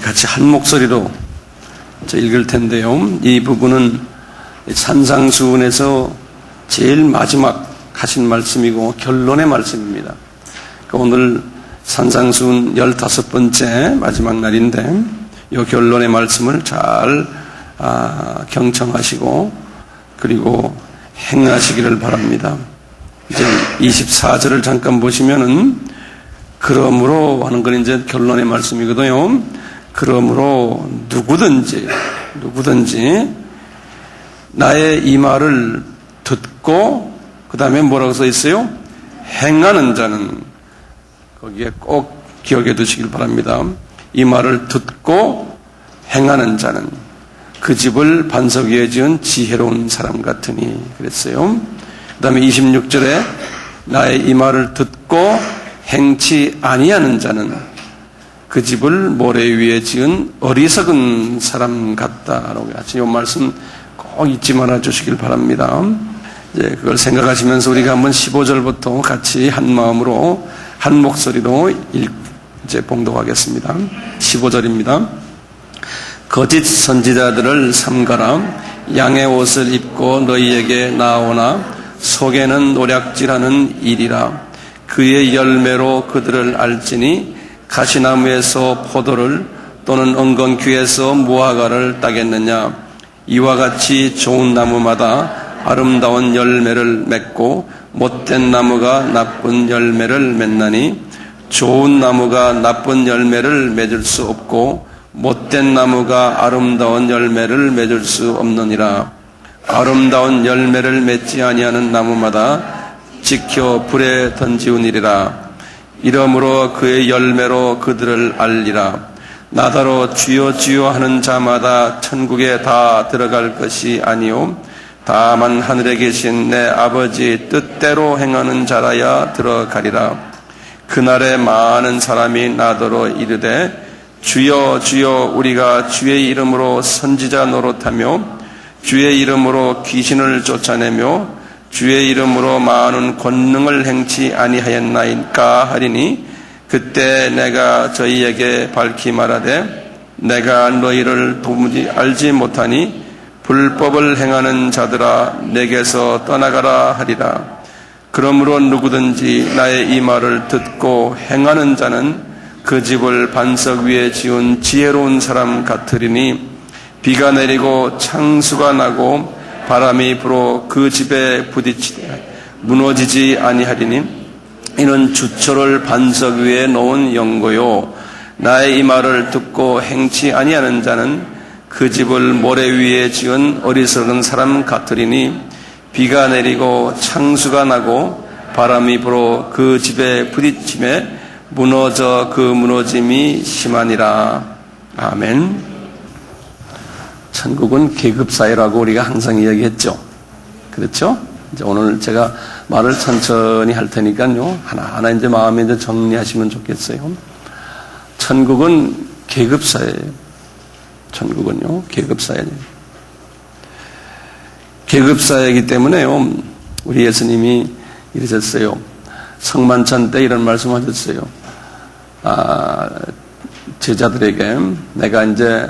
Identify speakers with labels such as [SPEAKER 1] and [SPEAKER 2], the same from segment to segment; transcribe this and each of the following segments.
[SPEAKER 1] 같이 한 목소리로 읽을 텐데요. 이 부분은 산상수훈에서 제일 마지막 하신 말씀이고 결론의 말씀입니다. 오늘 산상수훈 15번째 마지막 날인데 이 결론의 말씀을 잘 경청하시고 그리고 행하시기를 바랍니다. 이제 24절을 잠깐 보시면은 그러므로 하는 건 이제 결론의 말씀이거든요. 그러므로 누구든지 나의 이 말을 듣고 그 다음에 뭐라고 써 있어요? 행하는 자는, 거기에 꼭 기억해 두시길 바랍니다. 이 말을 듣고 행하는 자는 그 집을 반석 위에 지은 지혜로운 사람 같으니 그랬어요. 그 다음에 26절에 나의 이 말을 듣고 행치 아니하는 자는 그 집을 모래 위에 지은 어리석은 사람 같다라고 하죠. 이 말씀 꼭 잊지 말아 주시길 바랍니다. 이제 그걸 생각하시면서 우리가 한번 15절부터 같이 한 마음으로 한 목소리로 이제 봉독하겠습니다. 15절입니다. 거짓 선지자들을 삼가라. 양의 옷을 입고 너희에게 나오나 속에는 노략질하는 일이라. 그의 열매로 그들을 알지니 가시나무에서 포도를 또는 엉겅퀴에서 무화과를 따겠느냐. 이와 같이 좋은 나무마다 아름다운 열매를 맺고 못된 나무가 나쁜 열매를 맺나니 좋은 나무가 나쁜 열매를 맺을 수 없고 못된 나무가 아름다운 열매를 맺을 수 없느니라. 아름다운 열매를 맺지 아니하는 나무마다 지켜 불에 던지우니리라. 이러므로 그의 열매로 그들을 알리라. 나더러 주여 주여 하는 자마다 천국에 다 들어갈 것이 아니요 다만 하늘에 계신 내 아버지 뜻대로 행하는 자라야 들어가리라. 그날에 많은 사람이 나더러 이르되 주여 주여 우리가 주의 이름으로 선지자 노릇하며 주의 이름으로 귀신을 쫓아내며 주의 이름으로 많은 권능을 행치 아니하였나이까 하리니 그때 내가 저희에게 밝히 말하되 내가 너희를 도무지 알지 못하니 불법을 행하는 자들아 내게서 떠나가라 하리라. 그러므로 누구든지 나의 이 말을 듣고 행하는 자는 그 집을 반석 위에 지은 지혜로운 사람 같으리니 비가 내리고 창수가 나고 바람이 불어 그 집에 부딪히되 무너지지 아니하리니 이는 주초를 반석 위에 놓은 연고요. 나의 이 말을 듣고 행치 아니하는 자는 그 집을 모래 위에 지은 어리석은 사람 같으리니 비가 내리고 창수가 나고 바람이 불어 그 집에 부딪힘에 무너져 그 무너짐이 심하니라. 아멘. 천국은 계급사회라고 우리가 항상 이야기했죠. 그렇죠? 이제 오늘 제가 말을 천천히 할 테니까요. 하나하나 이제 마음에 이제 정리하시면 좋겠어요. 천국은 계급사회예요. 천국은요, 계급사회예요. 계급사회이기 때문에요, 우리 예수님이 이러셨어요. 성만찬 때 이런 말씀 하셨어요. 제자들에게 내가 이제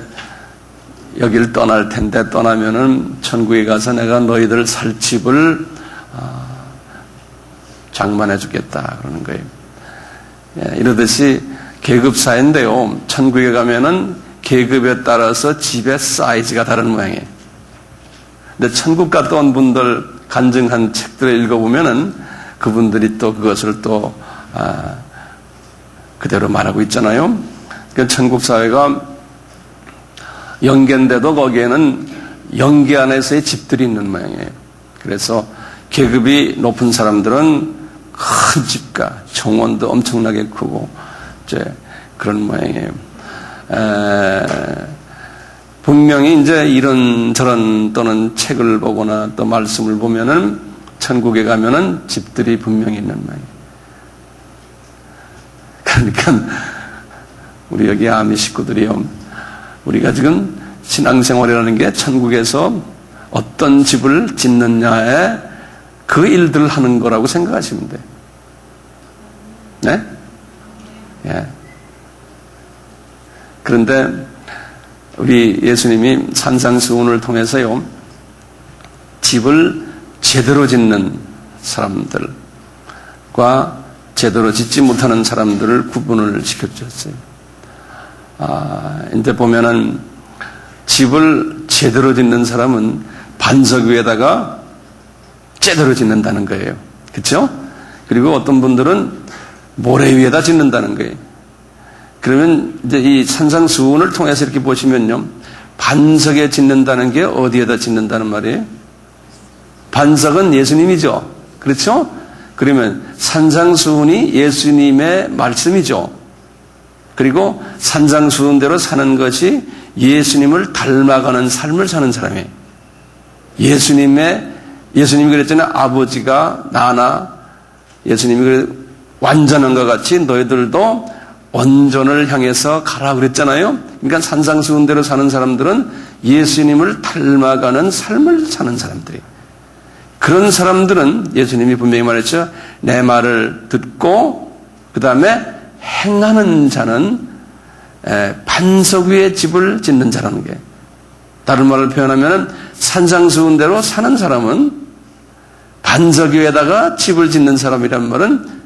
[SPEAKER 1] 여기를 떠날 텐데 떠나면은 천국에 가서 내가 너희들 살 집을 장만해 주겠다 그러는 거예요. 예, 이러듯이 계급사회인데요. 천국에 가면은 계급에 따라서 집의 사이즈가 다른 모양이에요. 근데 천국 갔다 온 분들 간증한 책들을 읽어보면은 그분들이 또 그것을 또 그대로 말하고 있잖아요. 그러니까 천국 사회가 영계인데도 거기에는 영계 안에서의 집들이 있는 모양이에요. 그래서 계급이 높은 사람들은 큰 집과 정원도 엄청나게 크고 이제 그런 모양이에요. 분명히 이제 이런저런 또는 책을 보거나 또 말씀을 보면은 천국에 가면은 집들이 분명히 있는 모양이에요. 그러니까 우리 여기 아미 식구들이요, 우리가 지금 신앙생활이라는 게 천국에서 어떤 집을 짓느냐에 그 일들을 하는 거라고 생각하시면 돼요. 네? 예. 그런데 우리 예수님이 산상수훈을 통해서요, 집을 제대로 짓는 사람들과 제대로 짓지 못하는 사람들을 구분을 시켜주셨어요. 이제 보면은 집을 제대로 짓는 사람은 반석 위에다가 제대로 짓는다는 거예요. 그렇죠? 그리고 어떤 분들은 모래 위에다 짓는다는 거예요. 그러면 이제 이 산상수훈을 통해서 이렇게 보시면요, 반석에 짓는다는 게 어디에다 짓는다는 말이에요? 반석은 예수님이죠. 그렇죠? 그러면 산상수훈이 예수님의 말씀이죠. 그리고 산상수훈대로 사는 것이 예수님을 닮아가는 삶을 사는 사람이에요. 예수님이 그랬잖아요. 아버지가 나나 예수님이 완전한 것 같이 너희들도 온전을 향해서 가라 그랬잖아요. 그러니까 산상수훈대로 사는 사람들은 예수님을 닮아가는 삶을 사는 사람들이에요. 그런 사람들은 예수님이 분명히 말했죠. 내 말을 듣고 그 다음에 행하는 자는 반석 위에 집을 짓는 자라는 게, 다른 말을 표현하면 산상수훈대로 사는 사람은 반석 위에다가 집을 짓는 사람이란 말은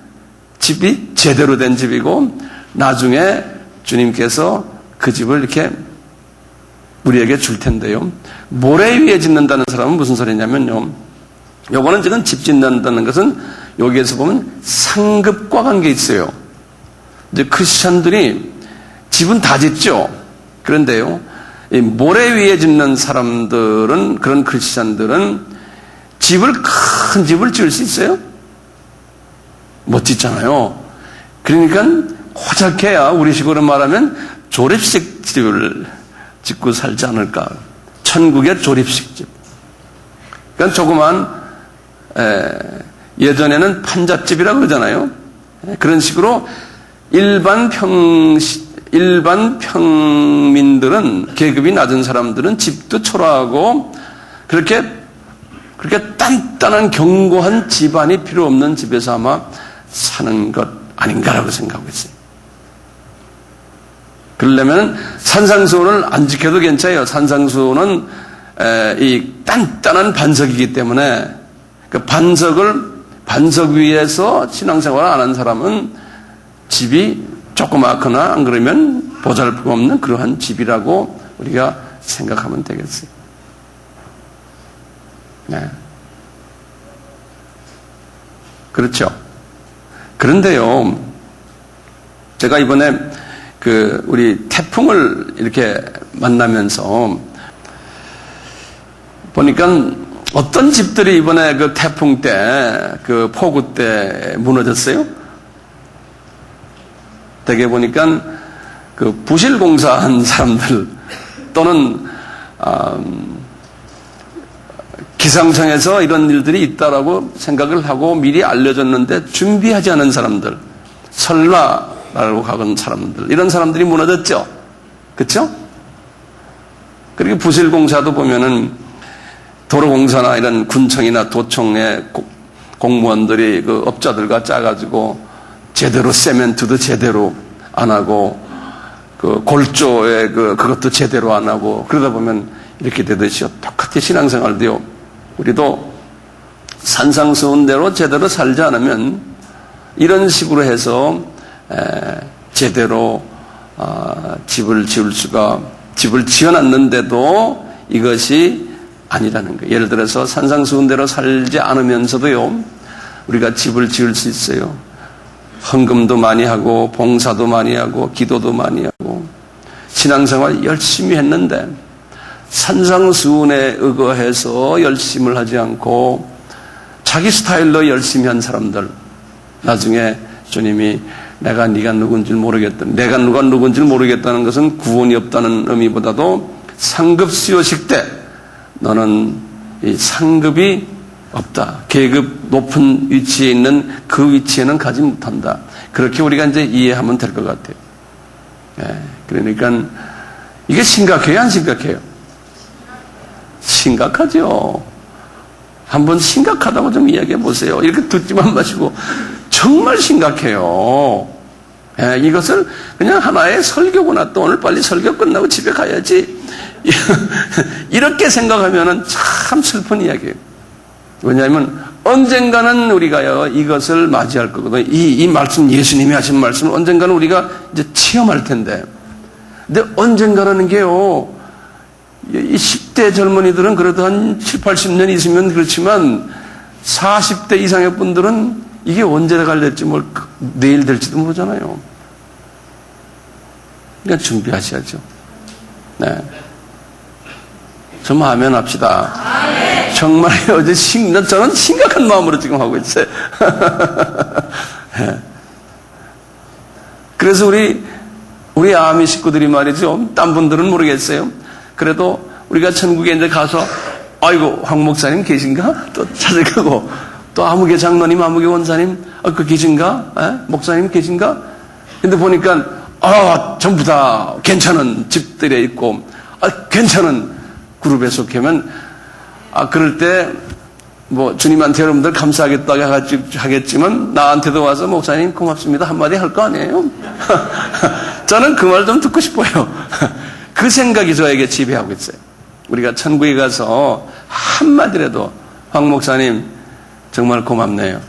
[SPEAKER 1] 집이 제대로 된 집이고 나중에 주님께서 그 집을 이렇게 우리에게 줄 텐데요. 모래 위에 짓는다는 사람은 무슨 소리냐면요, 요거는 지금 집 짓는다는 것은 여기에서 보면 상급과 관계 있어요. 이제 크리스찬들이 집은 다 짓죠. 그런데요, 이 모래 위에 짓는 사람들은, 그런 크리스찬들은 큰 집을 지을 수 있어요? 못 짓잖아요. 그러니까 호작해야 우리식으로 말하면 조립식 집을 짓고 살지 않을까. 천국의 조립식 집. 그러니까 조그만, 예전에는 판잣집이라고 그러잖아요. 그런 식으로 일반 평민들은, 계급이 낮은 사람들은 집도 초라하고 그렇게 단단한 견고한 집안이 필요 없는 집에서 아마 사는 것 아닌가라고 생각하고 있어요. 그러려면 산상수훈을 안 지켜도 괜찮아요. 산상수훈은 이 단단한 반석이기 때문에 그 반석 위에서 신앙생활을 안 한 사람은 집이 조그맣거나 안 그러면 보잘것없는 그러한 집이라고 우리가 생각하면 되겠어요. 네. 그렇죠. 그런데요, 제가 이번에 우리 태풍을 이렇게 만나면서 보니까 어떤 집들이 이번에 그 태풍 때, 그 폭우 때 무너졌어요? 되게 보니까 그 부실공사한 사람들 또는 기상청에서 이런 일들이 있다라고 생각을 하고 미리 알려줬는데 준비하지 않은 사람들, 설마라고 하는 사람들, 이런 사람들이 무너졌죠. 그렇죠? 그리고 부실공사도 보면은 도로공사나 이런 군청이나 도청의 공무원들이 그 업자들과 짜가지고 제대로 세멘트도 제대로 안 하고 그 골조에 그것도 제대로 안 하고 그러다 보면 이렇게 되듯이요. 똑같이 신앙생활도요. 우리도 산상수훈대로 제대로 살지 않으면 이런 식으로 해서 제대로 집을 지어놨는데도 이것이 아니라는 거예요. 예를 들어서 산상수훈대로 살지 않으면서도요, 우리가 집을 지을 수 있어요. 헌금도 많이 하고 봉사도 많이 하고 기도도 많이 하고 신앙생활 열심히 했는데 산상수훈에 의거해서 열심을 하지 않고 자기 스타일로 열심히 한 사람들, 나중에 주님이 내가 네가 누군지 모르겠다. 내가 누가 누군지 모르겠다는 것은 구원이 없다는 의미보다도 상급 수요식 때 너는 이 상급이 없다. 계급 높은 위치에 있는 그 위치에는 가지 못한다. 그렇게 우리가 이제 이해하면 될 것 같아요. 그러니까 이게 심각해요, 안 심각해요? 심각하죠. 한번 심각하다고 좀 이야기해 보세요. 이렇게 듣지만 마시고 정말 심각해요. 이것을 그냥 하나의 설교구나, 또 오늘 빨리 설교 끝나고 집에 가야지. 이렇게 생각하면은 참 슬픈 이야기예요. 왜냐하면 언젠가는 우리가요, 이것을 맞이할 거거든요. 이 말씀, 예수님이 하신 말씀을 언젠가는 우리가 이제 체험할 텐데. 근데 언젠가라는 게요, 이 10대 젊은이들은 그래도 한 7, 80년 있으면 그렇지만 40대 이상의 분들은 이게 언제 갈릴지 내일 될지도 모르잖아요. 그러니까 준비하셔야죠. 네. 좀 아멘 합시다. 정말 어제 저는 심각한 마음으로 지금 하고 있어요. 네. 그래서 우리 아미 식구들이 말이죠. 딴 분들은 모르겠어요. 그래도 우리가 천국에 이제 가서 아이고 황 목사님 계신가? 또 찾아가고 또 아무개 장로님, 아무개 원사님 그 계신가? 목사님 계신가? 근데 보니까 전부 다 괜찮은 집들에 있고 괜찮은 그룹에 속하면 그럴 때 뭐 주님한테 여러분들 감사하겠다고 하겠지만 나한테도 와서 목사님 고맙습니다 한마디 할 거 아니에요? 저는 그 말 좀 듣고 싶어요. 그 생각이 저에게 지배하고 있어요. 우리가 천국에 가서 한마디라도 황 목사님 정말 고맙네요.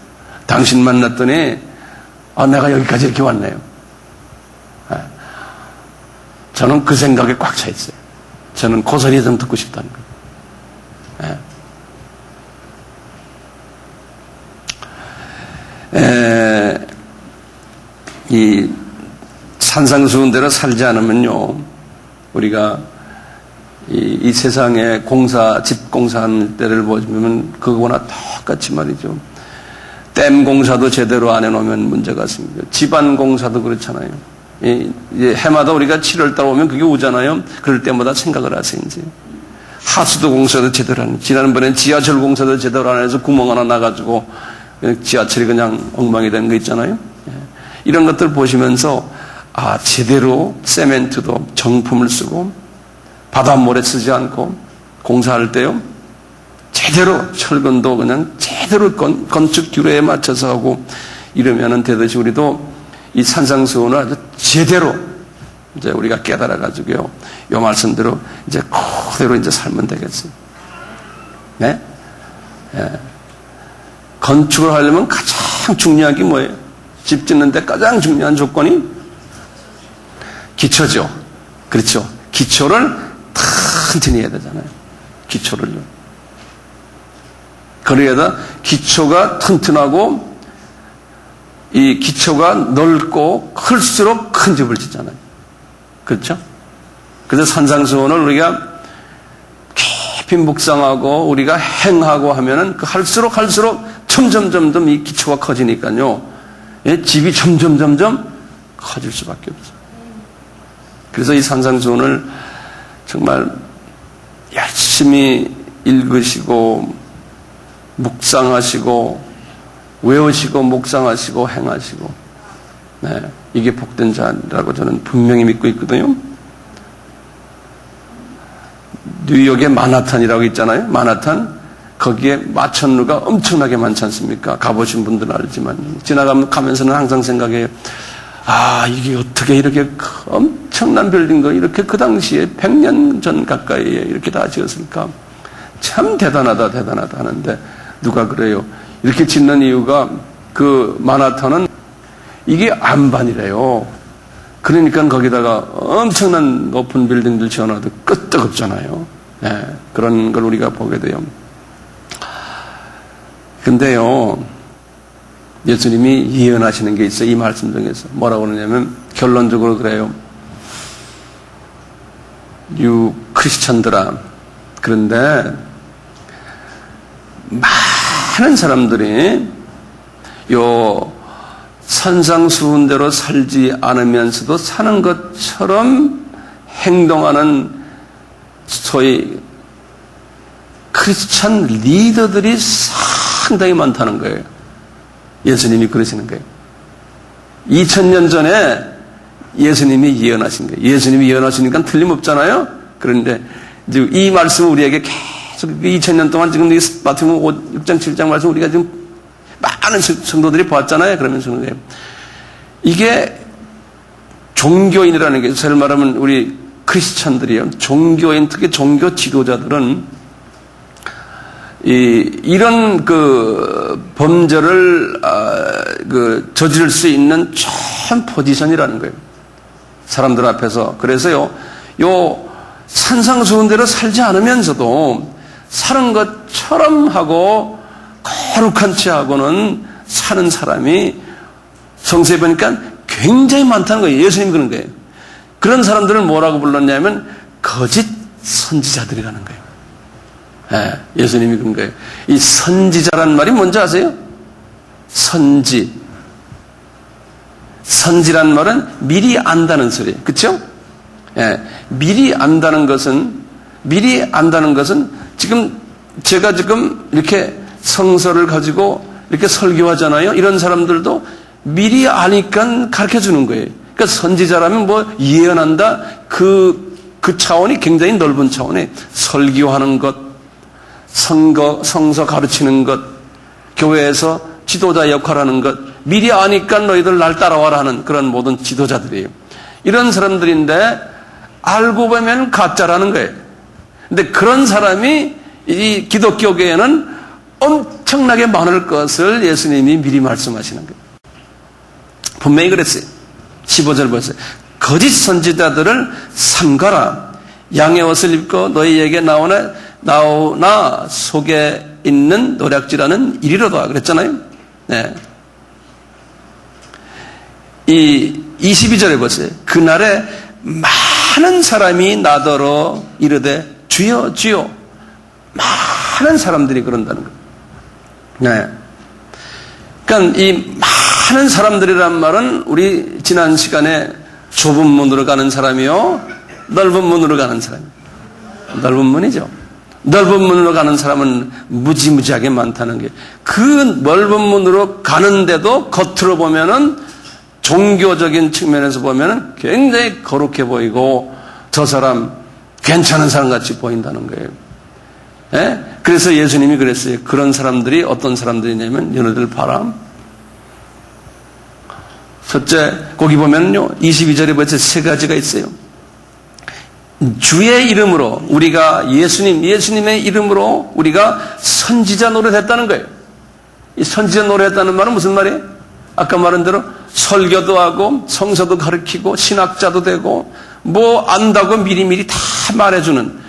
[SPEAKER 1] 당신 만났더니 내가 여기까지 이렇게 왔네요. 저는 그 생각에 꽉 차 있어요. 저는 고소리 좀 듣고 싶다는 거예요. 이 산상수훈대로 살지 않으면요, 우리가 이 세상에 집 공사하는 때를 보시면 그거나 똑같이 말이죠. 댐 공사도 제대로 안 해놓으면 문제가 있습니다. 집안 공사도 그렇잖아요. 해마다 우리가 7월달 오면 그게 오잖아요. 그럴 때마다 생각을 하세요. 이제 하수도 공사도 제대로 안 해요. 지난번엔 지하철 공사도 제대로 안 해서 구멍 하나 나가지고 지하철이 그냥 엉망이 된 거 있잖아요. 이런 것들 보시면서 제대로 세멘트도 정품을 쓰고 바닷물에 쓰지 않고 공사할 때요, 제대로 철근도 그냥 제대로 건축 규례에 맞춰서 하고 이러면은 되듯이 우리도 이 산상수훈을 아주 제대로 이제 우리가 깨달아가지고요, 요 말씀대로 이제 그대로 이제 살면 되겠어요. 네? 건축을 하려면 가장 중요한 게 뭐예요? 집 짓는데 가장 중요한 조건이 기초죠. 그렇죠. 기초를 튼튼히 해야 되잖아요. 기초를요. 그래야 기초가 튼튼하고 이 기초가 넓고 클수록 큰 집을 짓잖아요. 그렇죠? 그래서 산상수훈을 우리가 깊이 묵상하고 우리가 행하고 하면은 할수록 점점 이 기초가 커지니까요. 집이 점점 커질 수밖에 없어요. 그래서 이 산상수훈을 정말 열심히 읽으시고 묵상하시고 외우시고 묵상하시고 행하시고, 이게 복된 자라고 저는 분명히 믿고 있거든요. 뉴욕의 만하탄이라고 있잖아요. 만하탄, 거기에 마천루가 엄청나게 많지 않습니까? 가보신 분들은 알지만 지나가면서는 항상 생각해요. 이게 어떻게 이렇게 엄청난 빌딩도 이렇게 그 당시에 100년 전 가까이에 이렇게 다 지었을까? 참 대단하다 하는데 누가 그래요? 이렇게 짓는 이유가 그 만하탄은 이게 안반이래요. 그러니까 거기다가 엄청난 높은 빌딩들 지어놔도 끄떡없잖아요. 그런 걸 우리가 보게 돼요. 근데요, 예수님이 예언하시는 게 있어요. 이 말씀 중에서. 뭐라고 그러냐면 결론적으로 그래요. 크리스천들아. 그런데 많은 사람들이 요 산상수훈대로 살지 않으면서도 사는 것처럼 행동하는 소위 크리스천 리더들이 상당히 많다는 거예요. 예수님이 그러시는 거예요. 2000년 전에 예수님이 예언하신 거예요. 예수님이 예언하시니까 틀림없잖아요. 그런데 이제 이 말씀을 우리에게 계속 2000년 동안 지금 마태복음 6장 7장 말씀 우리가 지금 많은 성도들이 보았잖아요. 그러면서 이게 종교인이라는 게, 사실 말하면 우리 크리스찬들이요, 종교인, 특히 종교 지도자들은 이런 범죄를 저지를 수 있는 좋은 포지션이라는 거예요. 사람들 앞에서. 그래서요, 산상수훈대로 살지 않으면서도 사는 것처럼 하고 거룩한 채 하고는 사는 사람이 성서에 보니까 굉장히 많다는 거예요. 예수님이 그런 거예요. 그런 사람들을 뭐라고 불렀냐면 거짓 선지자들이라는 거예요. 예수님이 그런 거예요. 이 선지자란 말이 뭔지 아세요? 선지란 말은 미리 안다는 소리예요. 그렇죠? 미리 안다는 것은 지금 제가 이렇게 성서를 가지고 이렇게 설교하잖아요. 이런 사람들도 미리 아니까 가르쳐 주는 거예요. 그러니까 선지자라면 뭐 예언한다, 그 차원이 굉장히 넓은 차원에 설교하는 것, 성서 가르치는 것, 교회에서 지도자 역할하는 것, 미리 아니까 너희들 날 따라와라 하는 그런 모든 지도자들이에요. 이런 사람들인데 알고 보면 가짜라는 거예요. 근데 그런 사람이 이 기독교계에는 엄청나게 많을 것을 예수님이 미리 말씀하시는 거예요. 분명히 그랬어요. 15절 보세요. 거짓 선지자들을 삼가라. 양의 옷을 입고 너희에게 나오나 속에 있는 노략질하는 이리로다 그랬잖아요. 네. 이 22절에 보세요. 그날에 많은 사람이 나더러 이르되 주여 주여. 많은 사람들이 그런다는 거예요. 네. 그러니까 이 많은 사람들이란 말은 우리 지난 시간에 좁은 문으로 가는 사람이요, 넓은 문으로 가는 사람이요. 넓은 문이죠. 넓은 문으로 가는 사람은 무지무지하게 많다는 게, 그 넓은 문으로 가는데도 겉으로 보면은 종교적인 측면에서 보면은 굉장히 거룩해 보이고 저 사람 괜찮은 사람 같이 보인다는 거예요. 예? 그래서 예수님이 그랬어요. 그런 사람들이 어떤 사람들이냐면 너희들 봐라. 첫째, 거기 보면요 22절에 벌써 세 가지가 있어요. 주의 이름으로 우리가 예수님의 이름으로 우리가 선지자 노릇을 했다는 거예요. 이 선지자 노릇 했다는 말은 무슨 말이에요? 아까 말한 대로 설교도 하고 성서도 가르치고 신학자도 되고 뭐 안다고 미리미리 다 말해주는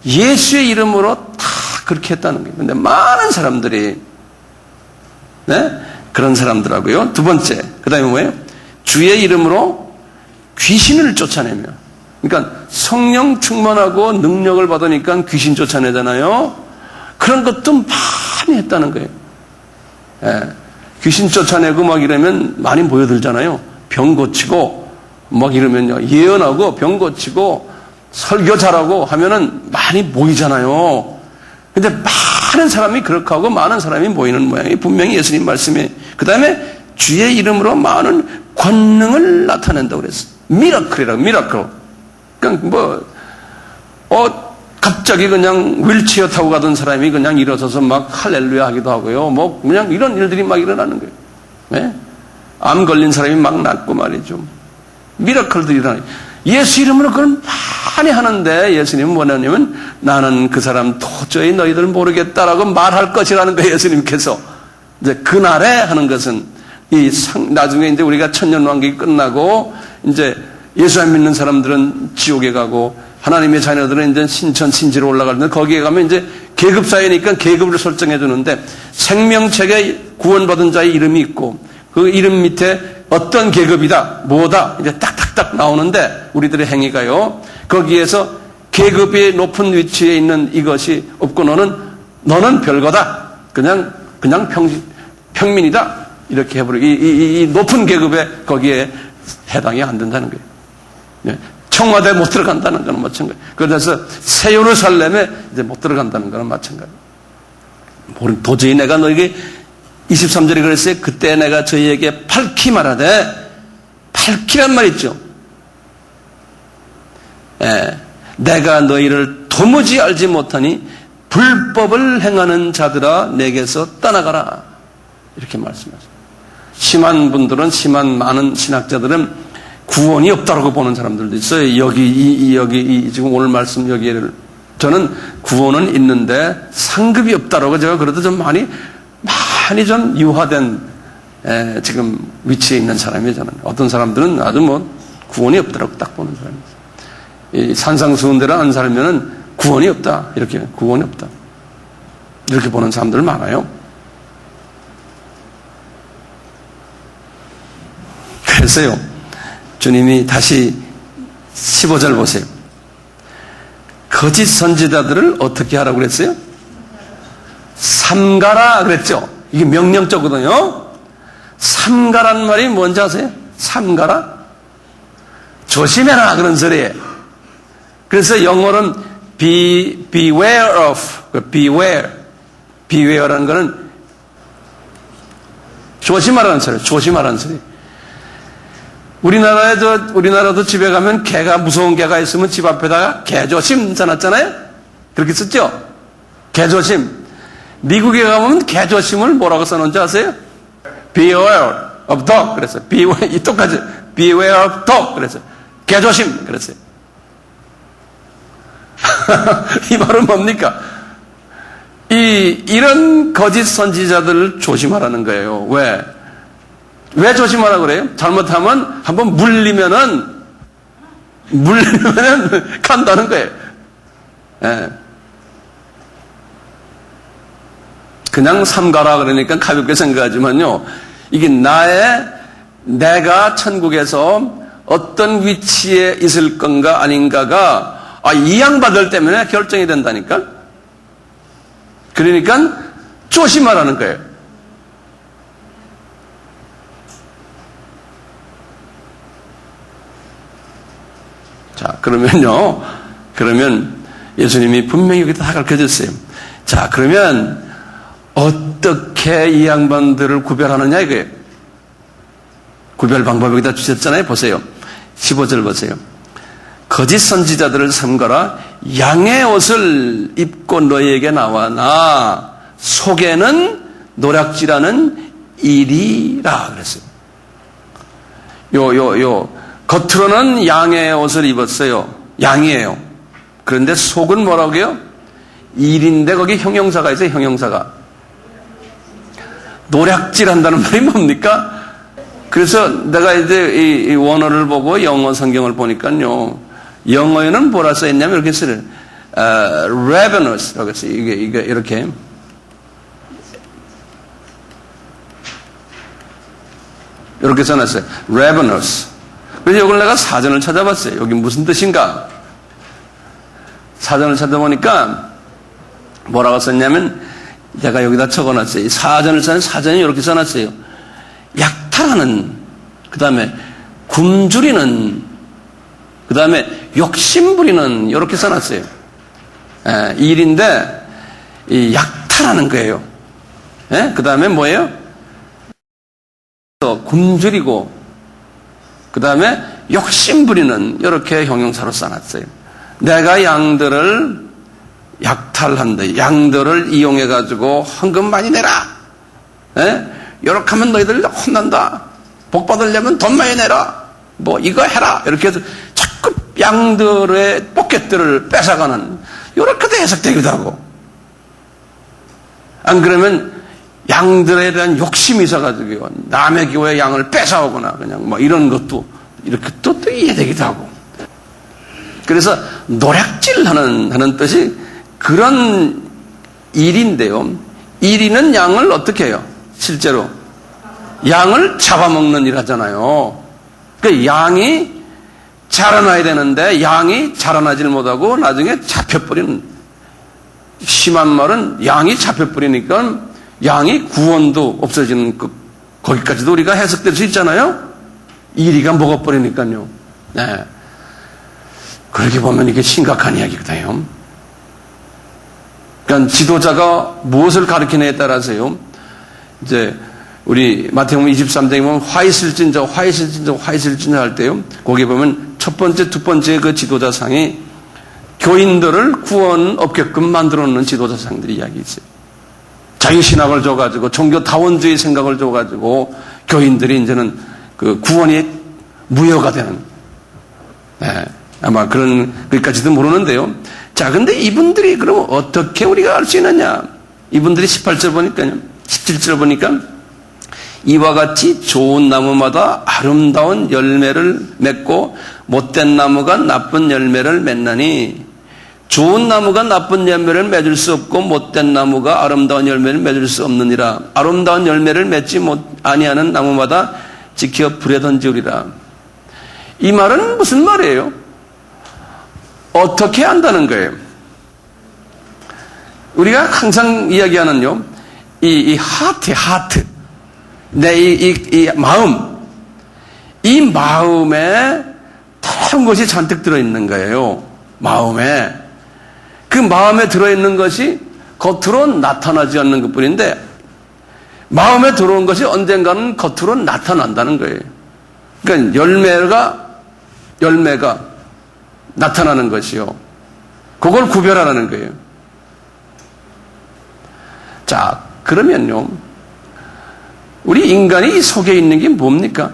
[SPEAKER 1] 예수의 이름으로 다 그렇게 했다는 거예요. 근데 많은 사람들이 그런 사람들하고요. 두 번째, 그 다음에 뭐예요? 주의 이름으로 귀신을 쫓아내며, 그러니까 성령 충만하고 능력을 받으니까 귀신 쫓아내잖아요. 그런 것도 많이 했다는 거예요. 귀신 쫓아내고 막 이러면 많이 보여들잖아요. 병 고치고 막 이러면요, 예언하고 병 고치고 설교 잘하고 하면은 많이 보이잖아요. 근데 많은 사람이 그렇게 하고 많은 사람이 모이는 모양이 분명히 예수님 말씀에, 그 다음에 주의 이름으로 많은 권능을 나타낸다고 그랬어요. 미라클이라고, 미라클. 그러니까 갑자기 그냥 휠체어 타고 가던 사람이 그냥 일어서서 막 할렐루야 하기도 하고요. 뭐 그냥 이런 일들이 막 일어나는 거예요. 네? 암 걸린 사람이 막 낫고 말이죠. 미라클들이 일어나요. 예수 이름으로 그걸 많이 하는데 예수님은 뭐냐면 나는 그 사람 도저히 너희들 모르겠다라고 말할 것이라는 거예요. 예수님께서. 이제 그날에 하는 것은 나중에 이제 우리가 천년왕국이 끝나고 이제 예수 안 믿는 사람들은 지옥에 가고 하나님의 자녀들은 이제 신천 신지로 올라가는데 거기에 가면 이제 계급 사회니까 계급을 설정해 주는데 생명책에 구원받은 자의 이름이 있고 그 이름 밑에 어떤 계급이다, 뭐다 이제 딱딱딱 나오는데 우리들의 행위가요. 거기에서 계급이 높은 위치에 있는 이것이 없고 너는 별거다. 그냥 평민이다. 이렇게 해버리고 이 높은 계급에 거기에 해당이 안 된다는 거예요. 네. 청와대에 못 들어간다는 거는 마찬가지. 그래서 새 예루살렘에 이제 못 들어간다는 거는 마찬가지. 도저히 내가 너에게 23절에 그랬어요. 그때 내가 저희에게 밝히 말하되, 밝히란 말 있죠. 내가 너희를 도무지 알지 못하니 불법을 행하는 자들아 내게서 떠나가라. 이렇게 말씀하셨어요. 심한 분들은, 많은 신학자들은 구원이 없다라고 보는 사람들도 있어요. 여기 지금 오늘 말씀 여기를 저는 구원은 있는데 상급이 없다라고 제가 그래도 좀 많이 좀 유화된 지금 위치에 있는 사람이에요. 저는 어떤 사람들은 아주 뭐 구원이 없다라고 딱 보는 사람이에요. 이 산상수훈대로 안 살면은 구원이 없다 이렇게 구원이 없다 이렇게 보는 사람들 많아요. 그래서요 주님이 다시 15절 보세요. 거짓 선지자들을 어떻게 하라고 그랬어요? 삼가라 그랬죠. 이게 명령적이거든요. 삼가란 말이 뭔지 아세요? 삼가라? 조심해라 그런 소리예요. 그래서 영어는 beware of, beware라는 거는 조심하라는 소리예요. 조심하라는 소리. 우리나라도 집에 가면 개가 무서운 개가 있으면 집 앞에다가 개조심 써놨잖아요. 그렇게 썼죠. 개조심. 미국에 가면 개조심을 뭐라고 써놓은지 아세요? Beware of dog. 그래서 이 똑같이 Beware of dog. 그래서 개조심. 그랬어요. 이 말은 뭡니까? 이런 거짓 선지자들을 조심하라는 거예요. 왜 조심하라고 그래요? 잘못하면 한번 물리면은 간다는 거예요. 예. 그냥 삼가라 그러니까 가볍게 생각하지만요. 이게 내가 천국에서 어떤 위치에 있을 건가 아닌가가 이 양반들 때문에 결정이 된다니까. 그러니까 조심하라는 거예요. 자, 그러면 예수님이 분명히 여기 다 가르쳐 줬어요. 자, 그러면 어떻게 이 양반들을 구별하느냐 이거예요. 구별 방법 여기다 주셨잖아요. 보세요. 15절 보세요. 거짓 선지자들을 삼가라. 양의 옷을 입고 너희에게 나와나 속에는 노략질하는 일이라 그랬어요. 겉으로는 양의 옷을 입었어요. 양이에요. 그런데 속은 뭐라고요? 일인데 거기 형용사가 있어요. 형용사가. 노략질한다는 말이 뭡니까? 그래서 내가 이제 이 원어를 보고 영어 성경을 보니까요. 영어에는 뭐라 써있냐면 이렇게 써요. ravenous. 이게 이렇게. 이렇게 써놨어요. ravenous. 그래서 이걸 내가 사전을 찾아봤어요. 여기 무슨 뜻인가? 사전을 찾아보니까 뭐라고 썼냐면 제가 여기다 적어놨어요. 이 사전을 써는 사전이 이렇게 써놨어요. 약탈하는, 그 다음에 굶주리는, 그 다음에 욕심부리는 이렇게 써놨어요. 일인데 이 약탈하는 거예요. 그 다음에 뭐예요? 굶주리고 그 다음에 욕심부리는 이렇게 형용사로 써놨어요. 내가 양들을 약탈한다. 양들을 이용해가지고 헌금 많이 내라. 이렇게 하면 너희들 혼난다. 복 받으려면 돈 많이 내라. 뭐 이거 해라. 이렇게 해서 자꾸 양들의 포켓들을 뺏어가는 이렇게도 해석되기도 하고. 안 그러면 양들에 대한 욕심이 있어가지고 남의 교회 양을 뺏어오거나 그냥 뭐 이런 것도 이렇게 또 이해되기도 하고. 그래서 노략질하는 뜻이 그런 일인데요. 일인은 양을 어떻게 해요? 실제로 양을 잡아먹는 일 하잖아요. 그 양이 자라나야 되는데 양이 자라나질 못하고 나중에 잡혀버리는, 심한 말은 양이 잡혀버리니까 양이 구원도 없어지는 거기까지도 우리가 해석될 수 있잖아요. 이리가 먹어버리니까요. 네. 그렇게 보면 이게 심각한 이야기거든요. 그러니까 지도자가 무엇을 가르치느냐에 따라서요. 이제 우리 마태복음 23장에 보면 화 있을진저 할 때요. 거기 보면 첫 번째, 두 번째 그 지도자상이 교인들을 구원 없게끔 만들어 놓는 지도자상들이 이야기 있어요. 자유신학을 줘가지고 종교다원주의 생각을 줘가지고 교인들이 이제는 그 구원이 무효가 되는. 네, 아마 그런 것까지도 모르는데요. 자, 근데 이분들이 그럼 어떻게 우리가 알 수 있느냐? 이분들이 18절 보니까요. 17절 보니까 이와 같이 좋은 나무마다 아름다운 열매를 맺고 못된 나무가 나쁜 열매를 맺나니 좋은 나무가 나쁜 열매를 맺을 수 없고 못된 나무가 아름다운 열매를 맺을 수 없느니라. 아름다운 열매를 맺지 아니하는 나무마다 지켜 불에 던지우리라. 이 말은 무슨 말이에요? 어떻게 한다는 거예요? 우리가 항상 이야기하는요, 이 하트. 이 마음. 이 마음에 다른 것이 잔뜩 들어있는 거예요. 마음에. 그 마음에 들어있는 것이 겉으로 나타나지 않는 것 뿐인데, 마음에 들어온 것이 언젠가는 겉으로 나타난다는 거예요. 그러니까 열매가 나타나는 것이요. 그걸 구별하라는 거예요. 자, 그러면요. 우리 인간이 속에 있는 게 뭡니까?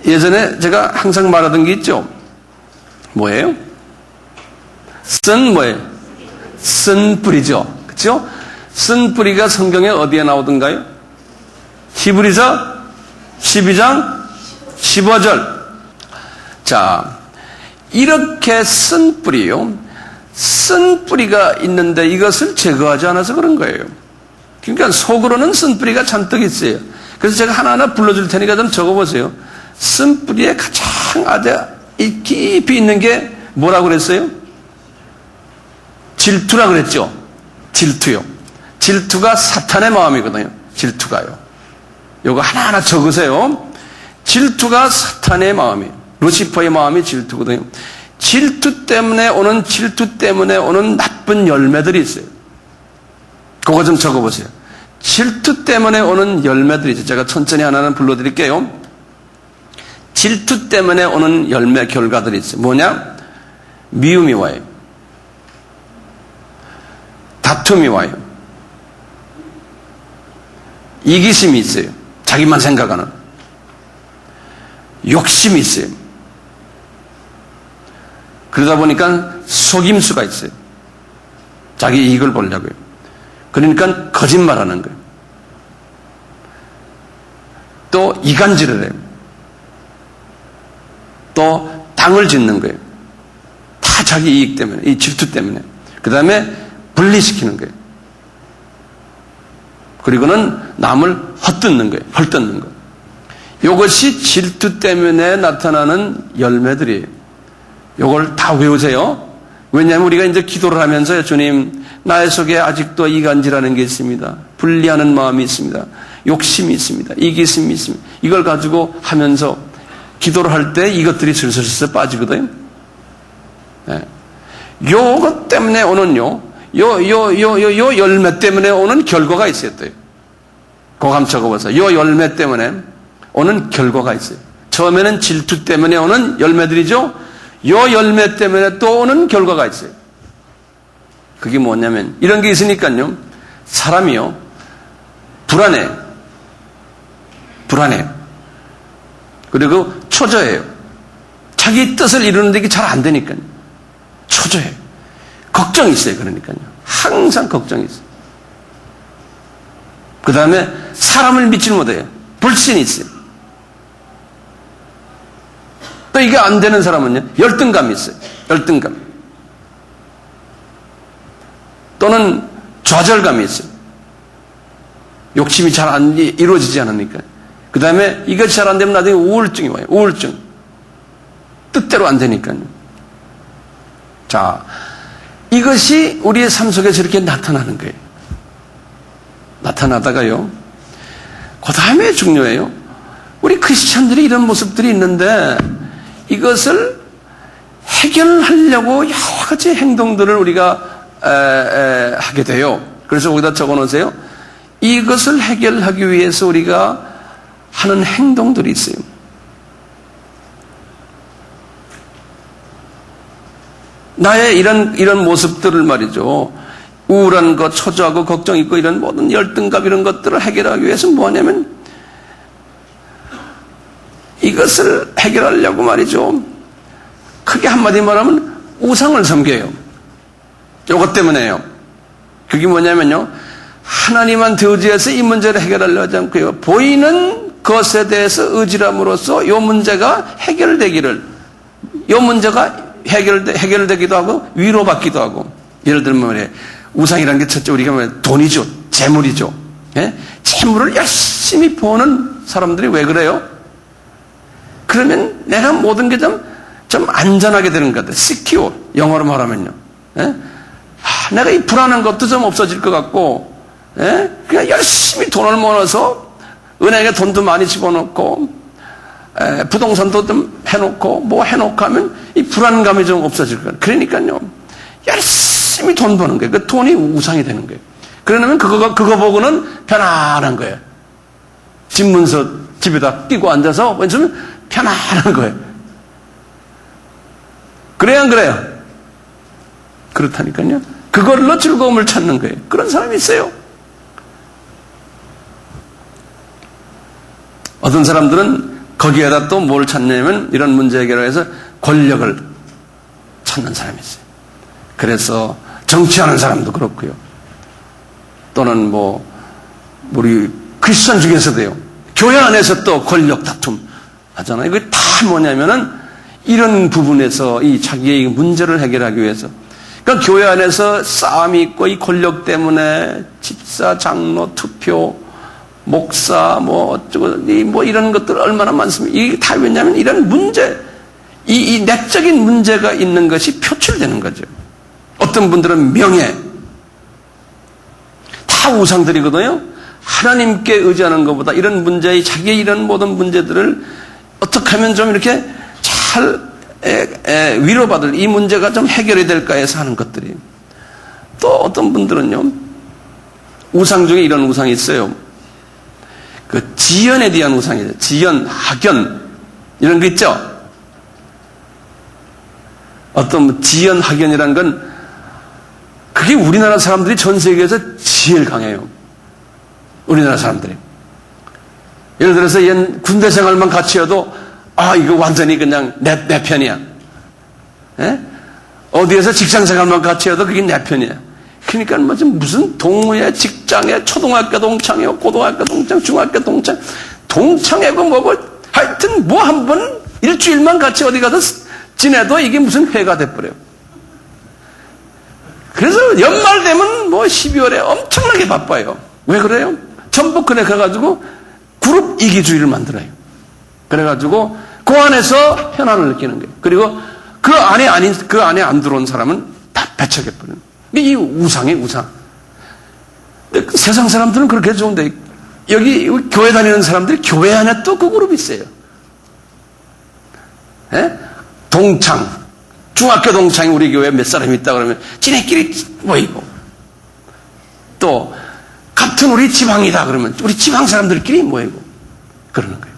[SPEAKER 1] 예전에 제가 항상 말하던 게 있죠. 뭐예요? 뭐예요? 쓴뿌리죠. 그렇죠? 쓴뿌리가 성경에 어디에 나오던가요? 히브리서 12장 15절. 자, 이렇게 쓴뿌리요. 쓴뿌리가 있는데 이것을 제거하지 않아서 그런 거예요. 그러니까 속으로는 쓴뿌리가 잔뜩 있어요. 그래서 제가 하나하나 불러줄 테니까 좀 적어보세요. 쓴뿌리에 가장 아주 깊이 있는 게 뭐라고 그랬어요? 질투라 그랬죠. 질투요. 질투가 사탄의 마음이거든요. 질투가요. 요거 하나하나 적으세요. 질투가 사탄의 마음이에요. 루시퍼의 마음이 질투거든요. 질투 때문에 오는 나쁜 열매들이 있어요. 그거 좀 적어보세요. 질투 때문에 오는 열매들이 있어요. 제가 천천히 하나는 불러드릴게요. 질투 때문에 오는 열매 결과들이 있어요. 뭐냐? 미움이 와요. 다툼이 와요. 이기심이 있어요. 자기만 생각하는. 욕심이 있어요. 그러다 보니까 속임수가 있어요. 자기 이익을 보려고요. 그러니까 거짓말하는 거예요. 또 이간질을 해요. 또 당을 짓는 거예요. 다 자기 이익 때문에, 이 질투 때문에. 그 다음에 분리시키는 거예요. 그리고는 남을 헛뜯는 거예요. 헐뜯는 거예요. 이것이 질투 때문에 나타나는 열매들이에요. 이걸 다 외우세요. 왜냐하면 우리가 이제 기도를 하면서요. 주님, 나의 속에 아직도 이간질하는 게 있습니다. 분리하는 마음이 있습니다. 욕심이 있습니다. 이기심이 있습니다. 이걸 가지고 하면서 기도를 할 때 이것들이 슬슬슬 빠지거든요. 네. 요것 때문에 오는요. 요 열매 때문에 오는 결과가 있어요. 또. 그거 한번 적어보세요. 요 열매 때문에 오는 결과가 있어요. 처음에는 질투 때문에 오는 열매들이죠. 요 열매 때문에 또 오는 결과가 있어요. 그게 뭐냐면 이런 게 있으니까요. 사람이요. 불안해요. 그리고 초조해요. 자기 뜻을 이루는데 이게 잘 안 되니까요. 초조해요. 걱정이 있어요. 그러니까요. 항상 걱정이 있어요. 그 다음에 사람을 믿지 못해요. 불신이 있어요. 또 이게 안 되는 사람은요. 열등감이 있어요. 열등감. 또는 좌절감이 있어요. 욕심이 잘 안 이루어지지 않으니까. 그 다음에 이것이 잘 안 되면 나중에 우울증이 와요. 우울증. 뜻대로 안 되니까요. 자, 이것이 우리의 삶 속에서 이렇게 나타나는 거예요. 나타나다가요. 그 다음에 중요해요. 우리 크리스찬들이 이런 모습들이 있는데 이것을 해결하려고 여러 가지 행동들을 우리가 하게 돼요. 그래서 거기다 적어놓으세요. 이것을 해결하기 위해서 우리가 하는 행동들이 있어요. 나의 이런 모습들을 말이죠. 우울한 것, 초조하고 걱정 있고 이런 모든 열등감 이런 것들을 해결하기 위해서 뭐냐면 이것을 해결하려고 말이죠. 크게 한마디 말하면 우상을 섬겨요. 이것 때문에요. 그게 뭐냐면요. 하나님만 대우지에서 이 문제를 해결하려고 하지 않고요. 보이는 것에 대해서 의지함으로써 이 문제가 해결되기를, 이 문제가 해결되기도 하고 위로받기도 하고. 예를 들면 말이에요. 우상이라는 게 첫째 우리가 뭐예요? 돈이죠. 재물이죠. 예? 재물을 열심히 버는 사람들이 왜 그래요? 그러면 내가 모든 게 좀 안전하게 되는 것 같아요. secure. 영어로 말하면요. 예? 내가 이 불안한 것도 좀 없어질 것 같고, 예? 그냥 열심히 돈을 모아서 은행에 돈도 많이 집어넣고, 부동산도 좀 해놓고, 뭐 해놓고 하면 이 불안감이 좀 없어질 거예요. 그러니까요. 열심히 돈 버는 거예요. 그 돈이 우상이 되는 거예요. 그러면 그거 보고는 편안한 거예요. 집문서 집에다 끼고 앉아서 왠지 편안한 거예요. 그래야 안 그래요? 그렇다니까요. 그걸로 즐거움을 찾는 거예요. 그런 사람이 있어요. 어떤 사람들은 거기에다 또 뭘 찾냐면 이런 문제 해결을 해서 권력을 찾는 사람이 있어요. 그래서 정치하는 사람도 그렇고요. 또는 뭐 우리 크리스천 중에서도요. 교회 안에서 또 권력 다툼 하잖아요. 이게 다 뭐냐면은 이런 부분에서 이 자기의 문제를 해결하기 위해서. 그러니까 교회 안에서 싸움이 있고 이 권력 때문에 집사, 장로, 투표, 목사, 뭐 어쩌고 뭐 이런 것들 얼마나 많습니까? 이게 다 왜냐하면 이런 문제, 이 내적인 문제가 있는 것이 표출되는 거죠. 어떤 분들은 명예, 다 우상들이거든요. 하나님께 의지하는 것보다 이런 문제, 자기의 이런 모든 문제들을 어떻게 하면 좀 이렇게 잘 위로받을 이 문제가 좀 해결이 될까 해서 하는 것들이. 또 어떤 분들은요, 우상 중에 이런 우상이 있어요. 그 지연에 대한 우상이에요. 지연, 학연 이런 거 있죠. 어떤 지연, 학연이라는 건 그게 우리나라 사람들이 전 세계에서 제일 강해요. 우리나라 사람들이. 예를 들어서 군대 생활만 같이 해도 이거 완전히 그냥 내 편이야. 예? 어디에서 직장 생활만 같이 해도 그게 내 편이야. 그러니까 무슨 동호회, 직장에, 초등학교 동창이요, 고등학교 동창, 중학교 동창, 동창회고 뭐고, 하여튼 뭐 한 번 일주일만 같이 어디 가서 지내도 이게 무슨 회가 돼버려요. 그래서 연말 되면 뭐 12월에 엄청나게 바빠요. 왜 그래요? 전부 그래 가가지고 그룹 이기주의를 만들어요. 그래가지고 그 안에서 편안을 느끼는 거예요. 그리고 그 안에 안 들어온 사람은 다 배척해버려요. 이 우상이에요, 우상. 근데 세상 사람들은 그렇게 좋은데 여기 교회 다니는 사람들이 교회 안에 또 그 그룹이 있어요. 예? 동창, 중학교 동창이 우리 교회에 몇 사람이 있다 그러면 지네끼리 모이고, 또 같은 우리 지방이다 그러면 우리 지방 사람들끼리 모이고 그러는 거예요.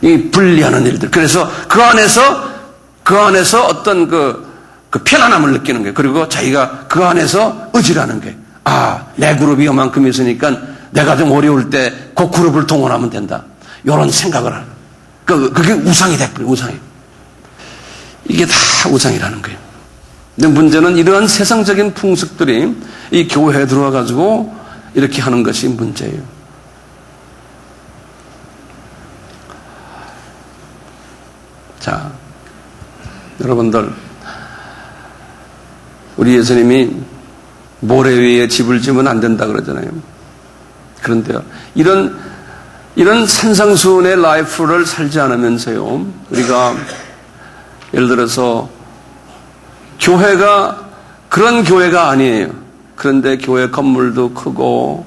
[SPEAKER 1] 이 분리하는 일들. 그래서 그 안에서 어떤 그 편안함을 느끼는 거예요. 그리고 자기가 그 안에서 의지라는 거예요. 내 그룹이 요만큼 있으니까 내가 좀 어려울 때 그 그룹을 동원하면 된다. 이런 생각을 하는. 그게 우상이 돼버려요, 우상이. 이게 다 우상이라는 거예요. 근데 문제는 이러한 세상적인 풍습들이 이 교회에 들어와가지고 이렇게 하는 것이 문제예요. 자, 여러분들, 우리 예수님이 모래 위에 집을 지으면 안 된다 그러잖아요. 그런데요, 이런 산상수훈의 라이프를 살지 않으면서요, 우리가 예를 들어서 교회가 그런 교회가 아니에요. 그런데 교회 건물도 크고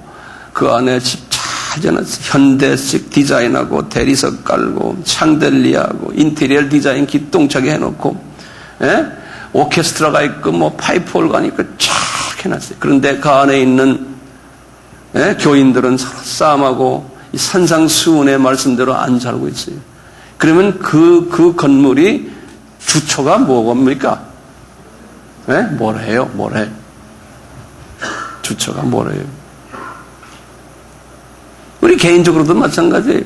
[SPEAKER 1] 그 안에 집 잘 지어놨어요. 현대식 디자인하고 대리석 깔고 샹들리아하고 인테리어 디자인 기똥차게 해놓고, 오케스트라가 있고 뭐 파이프 올간 있고 쫙 해놨어요. 그런데 그 안에 있는 교인들은 서로 싸움하고 이 산상수훈의 말씀대로 안 살고 있어요. 그러면 그 건물이 주초가 뭐겁니까? 뭐래요? 뭐래? 주초가 뭐래요? 우리 개인적으로도 마찬가지예요.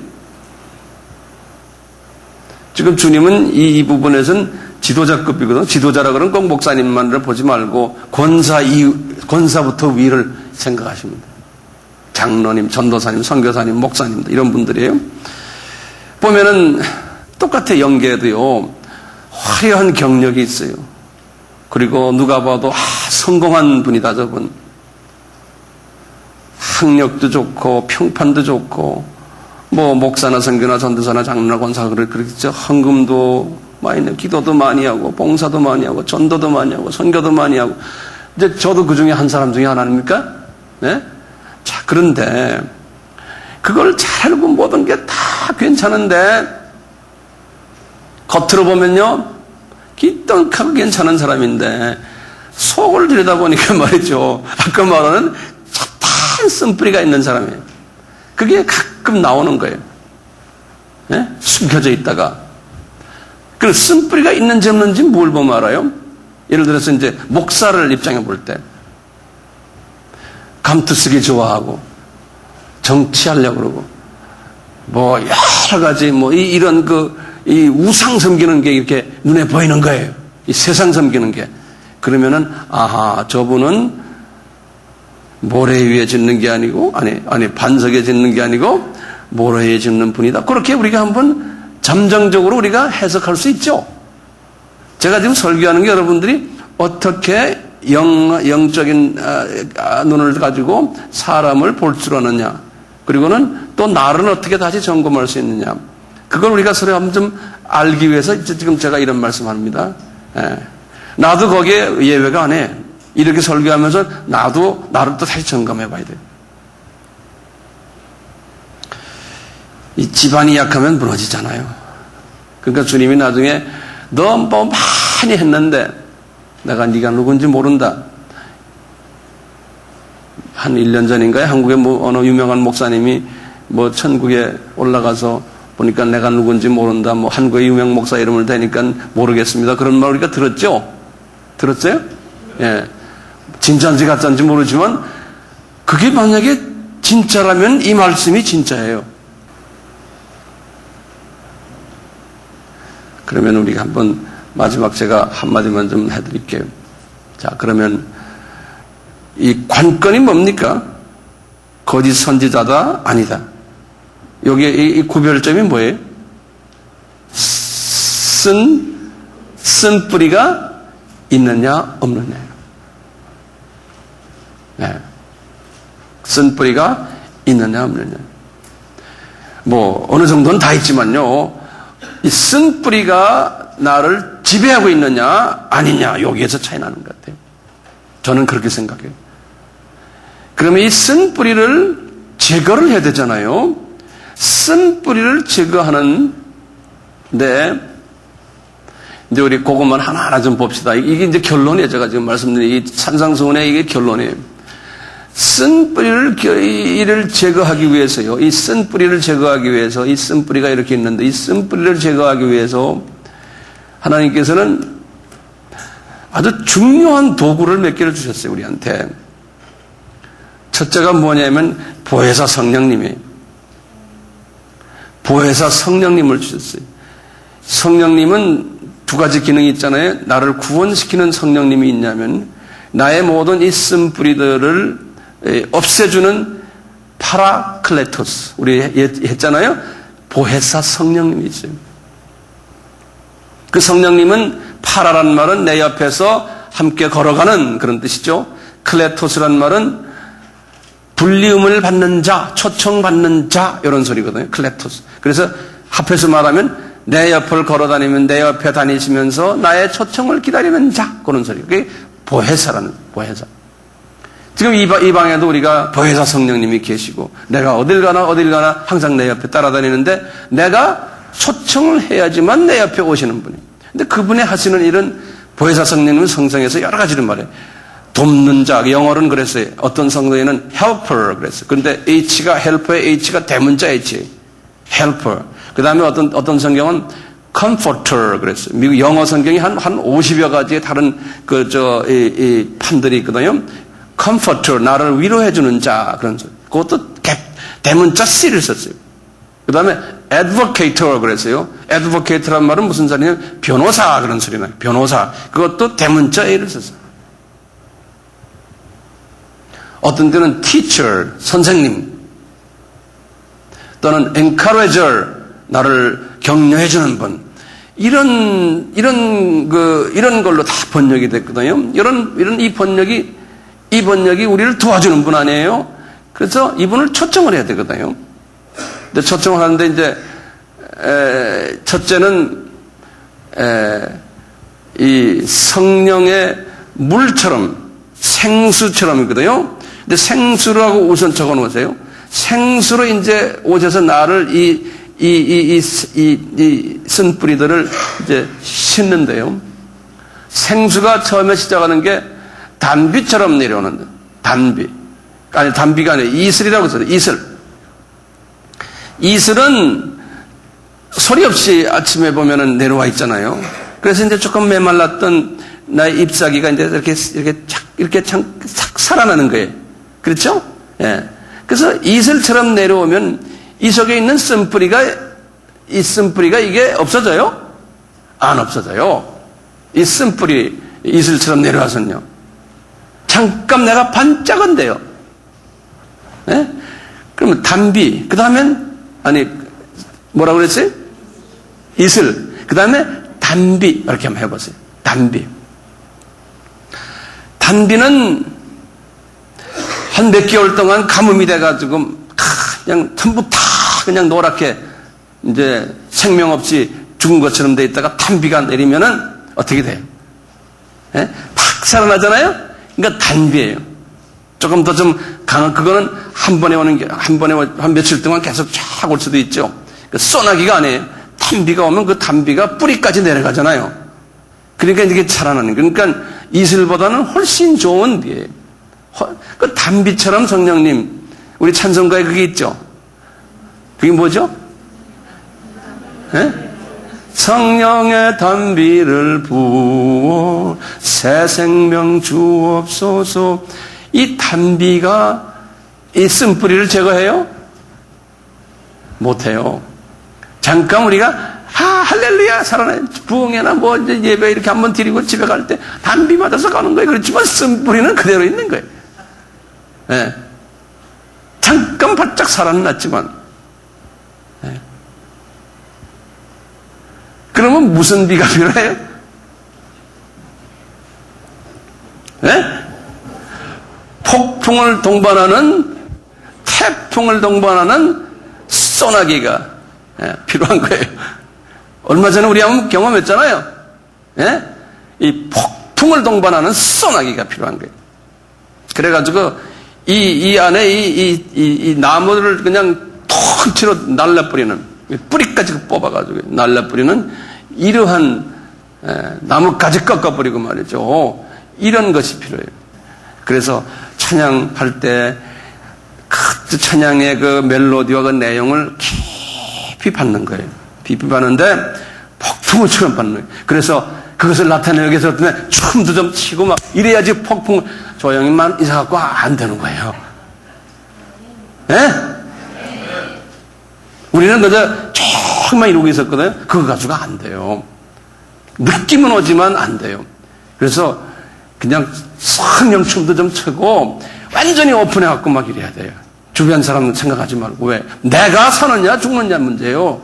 [SPEAKER 1] 지금 주님은 이 부분에서는 지도자급이거든. 지도자라 그러면 꼭 목사님만을 보지 말고 권사부터 위를 생각하십니다. 장로님, 전도사님, 선교사님, 목사님 이런 분들이에요. 보면은 똑같아. 영계에도요 화려한 경력이 있어요. 그리고 누가 봐도 성공한 분이다 저분. 학력도 좋고 평판도 좋고 뭐 목사나 선교나 전도사나 장로나 권사가 그렇겠죠. 헌금도 많이 내고 기도도 많이 하고 봉사도 많이 하고 전도도 많이 하고 선교도 많이 하고. 이제 저도 그 중에 한 사람 중에 하나입니까? 네? 자, 그런데 그걸 잘 알고 모든 게 다 괜찮은데 겉으로 보면요 기똥하고 괜찮은 사람인데 속을 들여다보니까 말이죠. 아까 말하는 숱한 쓴뿌리가 있는 사람이에요. 그게 가끔 나오는 거예요. 네? 숨겨져 있다가. 그 쓴뿌리가 있는지 없는지 뭘 보면 알아요? 예를 들어서 이제 목사를 입장해 볼 때 감투 쓰기 좋아하고 정치하려고 그러고 뭐 여러 가지 뭐 이런 이 우상 섬기는 게 이렇게 눈에 보이는 거예요. 이 세상 섬기는 게. 그러면은 아하 저분은 모래 위에 짓는 게 아니고 아니 반석에 짓는 게 아니고 모래 위에 짓는 분이다. 그렇게 우리가 한번 잠정적으로 우리가 해석할 수 있죠. 제가 지금 설교하는 게 여러분들이 어떻게 영적인 눈을 가지고 사람을 볼 줄 아느냐. 그리고는 또 나를 어떻게 다시 점검할 수 있느냐. 그걸 우리가 서로 한번 좀 알기 위해서 지금 제가 이런 말씀합니다. 예. 나도 거기에 예외가 안 해. 이렇게 설교하면서 나도 나를 또 다시 점검해 봐야 돼요. 이 집안이 약하면 무너지잖아요. 그러니까 주님이 나중에 너 뭐 많이 했는데 내가 네가 누군지 모른다. 한 1년 전인가요? 한국의 뭐 어느 유명한 목사님이 뭐 천국에 올라가서 보니까 내가 누군지 모른다. 뭐 한국의 유명 목사 이름을 대니까 모르겠습니다. 그런 말 우리가 들었죠? 들었어요? 예. 진짜인지 가짜인지 모르지만 그게 만약에 진짜라면 이 말씀이 진짜예요. 그러면 우리가 한번 마지막 제가 한마디만 좀 해드릴게요. 자, 그러면 이 관건이 뭡니까? 거짓 선지자다? 아니다. 여기에 이 구별점이 뭐예요? 쓴 뿌리가 있느냐, 없느냐예요. 네. 쓴 뿌리가 있느냐, 없느냐. 뭐, 어느 정도는 다 있지만요. 이 쓴 뿌리가 나를 지배하고 있느냐, 아니냐, 여기에서 차이 나는 것 같아요. 저는 그렇게 생각해요. 그러면 이 쓴 뿌리를 제거를 해야 되잖아요. 쓴 뿌리를 제거하는데, 이제 우리 그것만 하나하나 좀 봅시다. 이게 이제 결론이에요. 제가 지금 말씀드린 이 산상수훈의 이게 결론이에요. 쓴 뿌리를 제거하기 위해서요. 이 쓴 뿌리를 제거하기 위해서, 이 쓴 뿌리가 이렇게 있는데, 이 쓴 뿌리를 제거하기 위해서 하나님께서는 아주 중요한 도구를 몇 개를 주셨어요, 우리한테. 첫째가 뭐냐면 보혜사 성령님이에요. 보혜사 성령님을 주셨어요. 성령님은 두 가지 기능이 있잖아요. 나를 구원시키는 성령님이 있냐면 나의 모든 이 쓴 뿌리들을 없애주는 파라클레토스. 우리 했잖아요. 보혜사 성령님이 있어요. 그 성령님은 파라란 말은 내 옆에서 함께 걸어가는 그런 뜻이죠. 클레토스란 말은 불리움을 받는 자, 초청받는 자 이런 소리거든요. 클레토스. 그래서 합해서 말하면 내 옆을 걸어다니면 내 옆에 다니시면서 나의 초청을 기다리는 자 그런 소리. 그게 보혜사라는 보혜사. 지금 이 방에도 우리가 보혜사 성령님이 계시고 내가 어딜 가나 항상 내 옆에 따라다니는데 내가 초청을 해야지만 내 옆에 오시는 분이. 근데 그분이 하시는 일은 보혜사 성령님은 성경에서 여러 가지를 말해요. 돕는 자, 영어로는 그랬어요. 어떤 성경에는 helper 그랬어요. 그런데 H가 helper의 H가 대문자 H예요. helper. 그 다음에 어떤 성경은 comforter 그랬어요. 미국 영어 성경이 한 50여 가지의 다른 판들이 있거든요. comforter, 나를 위로해주는 자, 그런 소리. 그것도 대문자 C를 썼어요. 그 다음에 advocate라고 그랬어요. advocate란 말은 무슨 소리냐면 변호사 그런 소리나요. 변호사. 그것도 대문자 A를 썼어요. 어떤 때는 teacher, 선생님. 또는 encourager, 나를 격려해주는 분. 이런 걸로 다 번역이 됐거든요. 이 번역이 우리를 도와주는 분 아니에요? 그래서 이분을 초청을 해야 되거든요. 근데 초청을 하는데 이제, 첫째는, 이 성령의 물처럼, 생수처럼이거든요. 근데 생수라고 우선 적어 놓으세요. 생수로 이제 오셔서 나를 이 쓴뿌리들을 이제 씻는데요. 생수가 처음에 시작하는 게 단비처럼 내려오는, 단비가 아니라 이슬이라고 써요. 이슬은 소리 없이 아침에 보면은 내려와 있잖아요. 그래서 이제 조금 메말랐던 나의 잎사귀가 이제 이렇게 싹 살아나는 거예요. 그렇죠? 예. 그래서 이슬처럼 내려오면 이 속에 있는 쓴뿌리가 이게 없어져요? 안 없어져요. 이 쓴뿌리, 이슬처럼 내려와서는요. 잠깐 내가 반짝은데요. 예? 그러면 단비, 그 다음엔, 뭐라고 그랬어요? 이슬. 그 다음에 단비. 이렇게 한번 해보세요. 단비. 단비는 한 몇 개월 동안 가뭄이 돼가지고, 그냥 전부 다 그냥 노랗게 이제 생명 없이 죽은 것처럼 돼 있다가 단비가 내리면은 어떻게 돼요? 예? 탁 살아나잖아요? 그러니까 단비예요. 조금 더 좀 강한, 그거는 한 며칠 동안 계속 쫙 올 수도 있죠. 그 소나기가 아니에요. 단비가 오면 그 단비가 뿌리까지 내려가잖아요. 그러니까 이게 살아나는 거예요. 그러니까 이슬보다는 훨씬 좋은 비예요. 그 단비처럼 성령님, 우리 찬송가에 그게 있죠. 그게 뭐죠? 예? 성령의 단비를 부어 새 생명 주옵소서. 이 단비가 이 쓴뿌리를 제거해요? 못해요. 잠깐 우리가 할렐루야 살아나요. 부흥회나 뭐 이제 예배 이렇게 한번 드리고 집에 갈 때 단비 맞아서 가는 거예요. 그렇지만 쓴뿌리는 그대로 있는 거예요. 예. 잠깐 바짝 살아났지만, 예. 그러면 무슨 비가 필요해요? 예? 폭풍을 동반하는, 태풍을 동반하는 소나기가 필요한 거예요. 얼마 전에 우리 한번 경험했잖아요. 예? 이 폭풍을 동반하는 소나기가 필요한 거예요. 그래가지고 이 안에 이 나무를 그냥 통째로 날라뿌리는, 뿌리까지 뽑아가지고 날라뿌리는 이러한 나무까지 꺾어버리고 말이죠. 이런 것이 필요해요. 그래서 찬양할 때 그 찬양의 그 멜로디와 그 내용을 깊이 받는 거예요. 깊이 받는데 폭풍우처럼 받는 거예요. 그래서 그것을 나타내기 위해서 춤도 좀 치고 막 이래야지 폭풍, 조용히만 있어갖고 안 되는 거예요. 예? 우리는 그저 조금만 이러고 있었거든요. 그거 가지고 안 돼요. 느낌은 오지만 안 돼요. 그래서 그냥 성령 춤도 좀 추고 완전히 오픈해갖고 막 이래야 돼요. 주변 사람 생각하지 말고. 왜? 내가 사느냐 죽느냐 문제예요.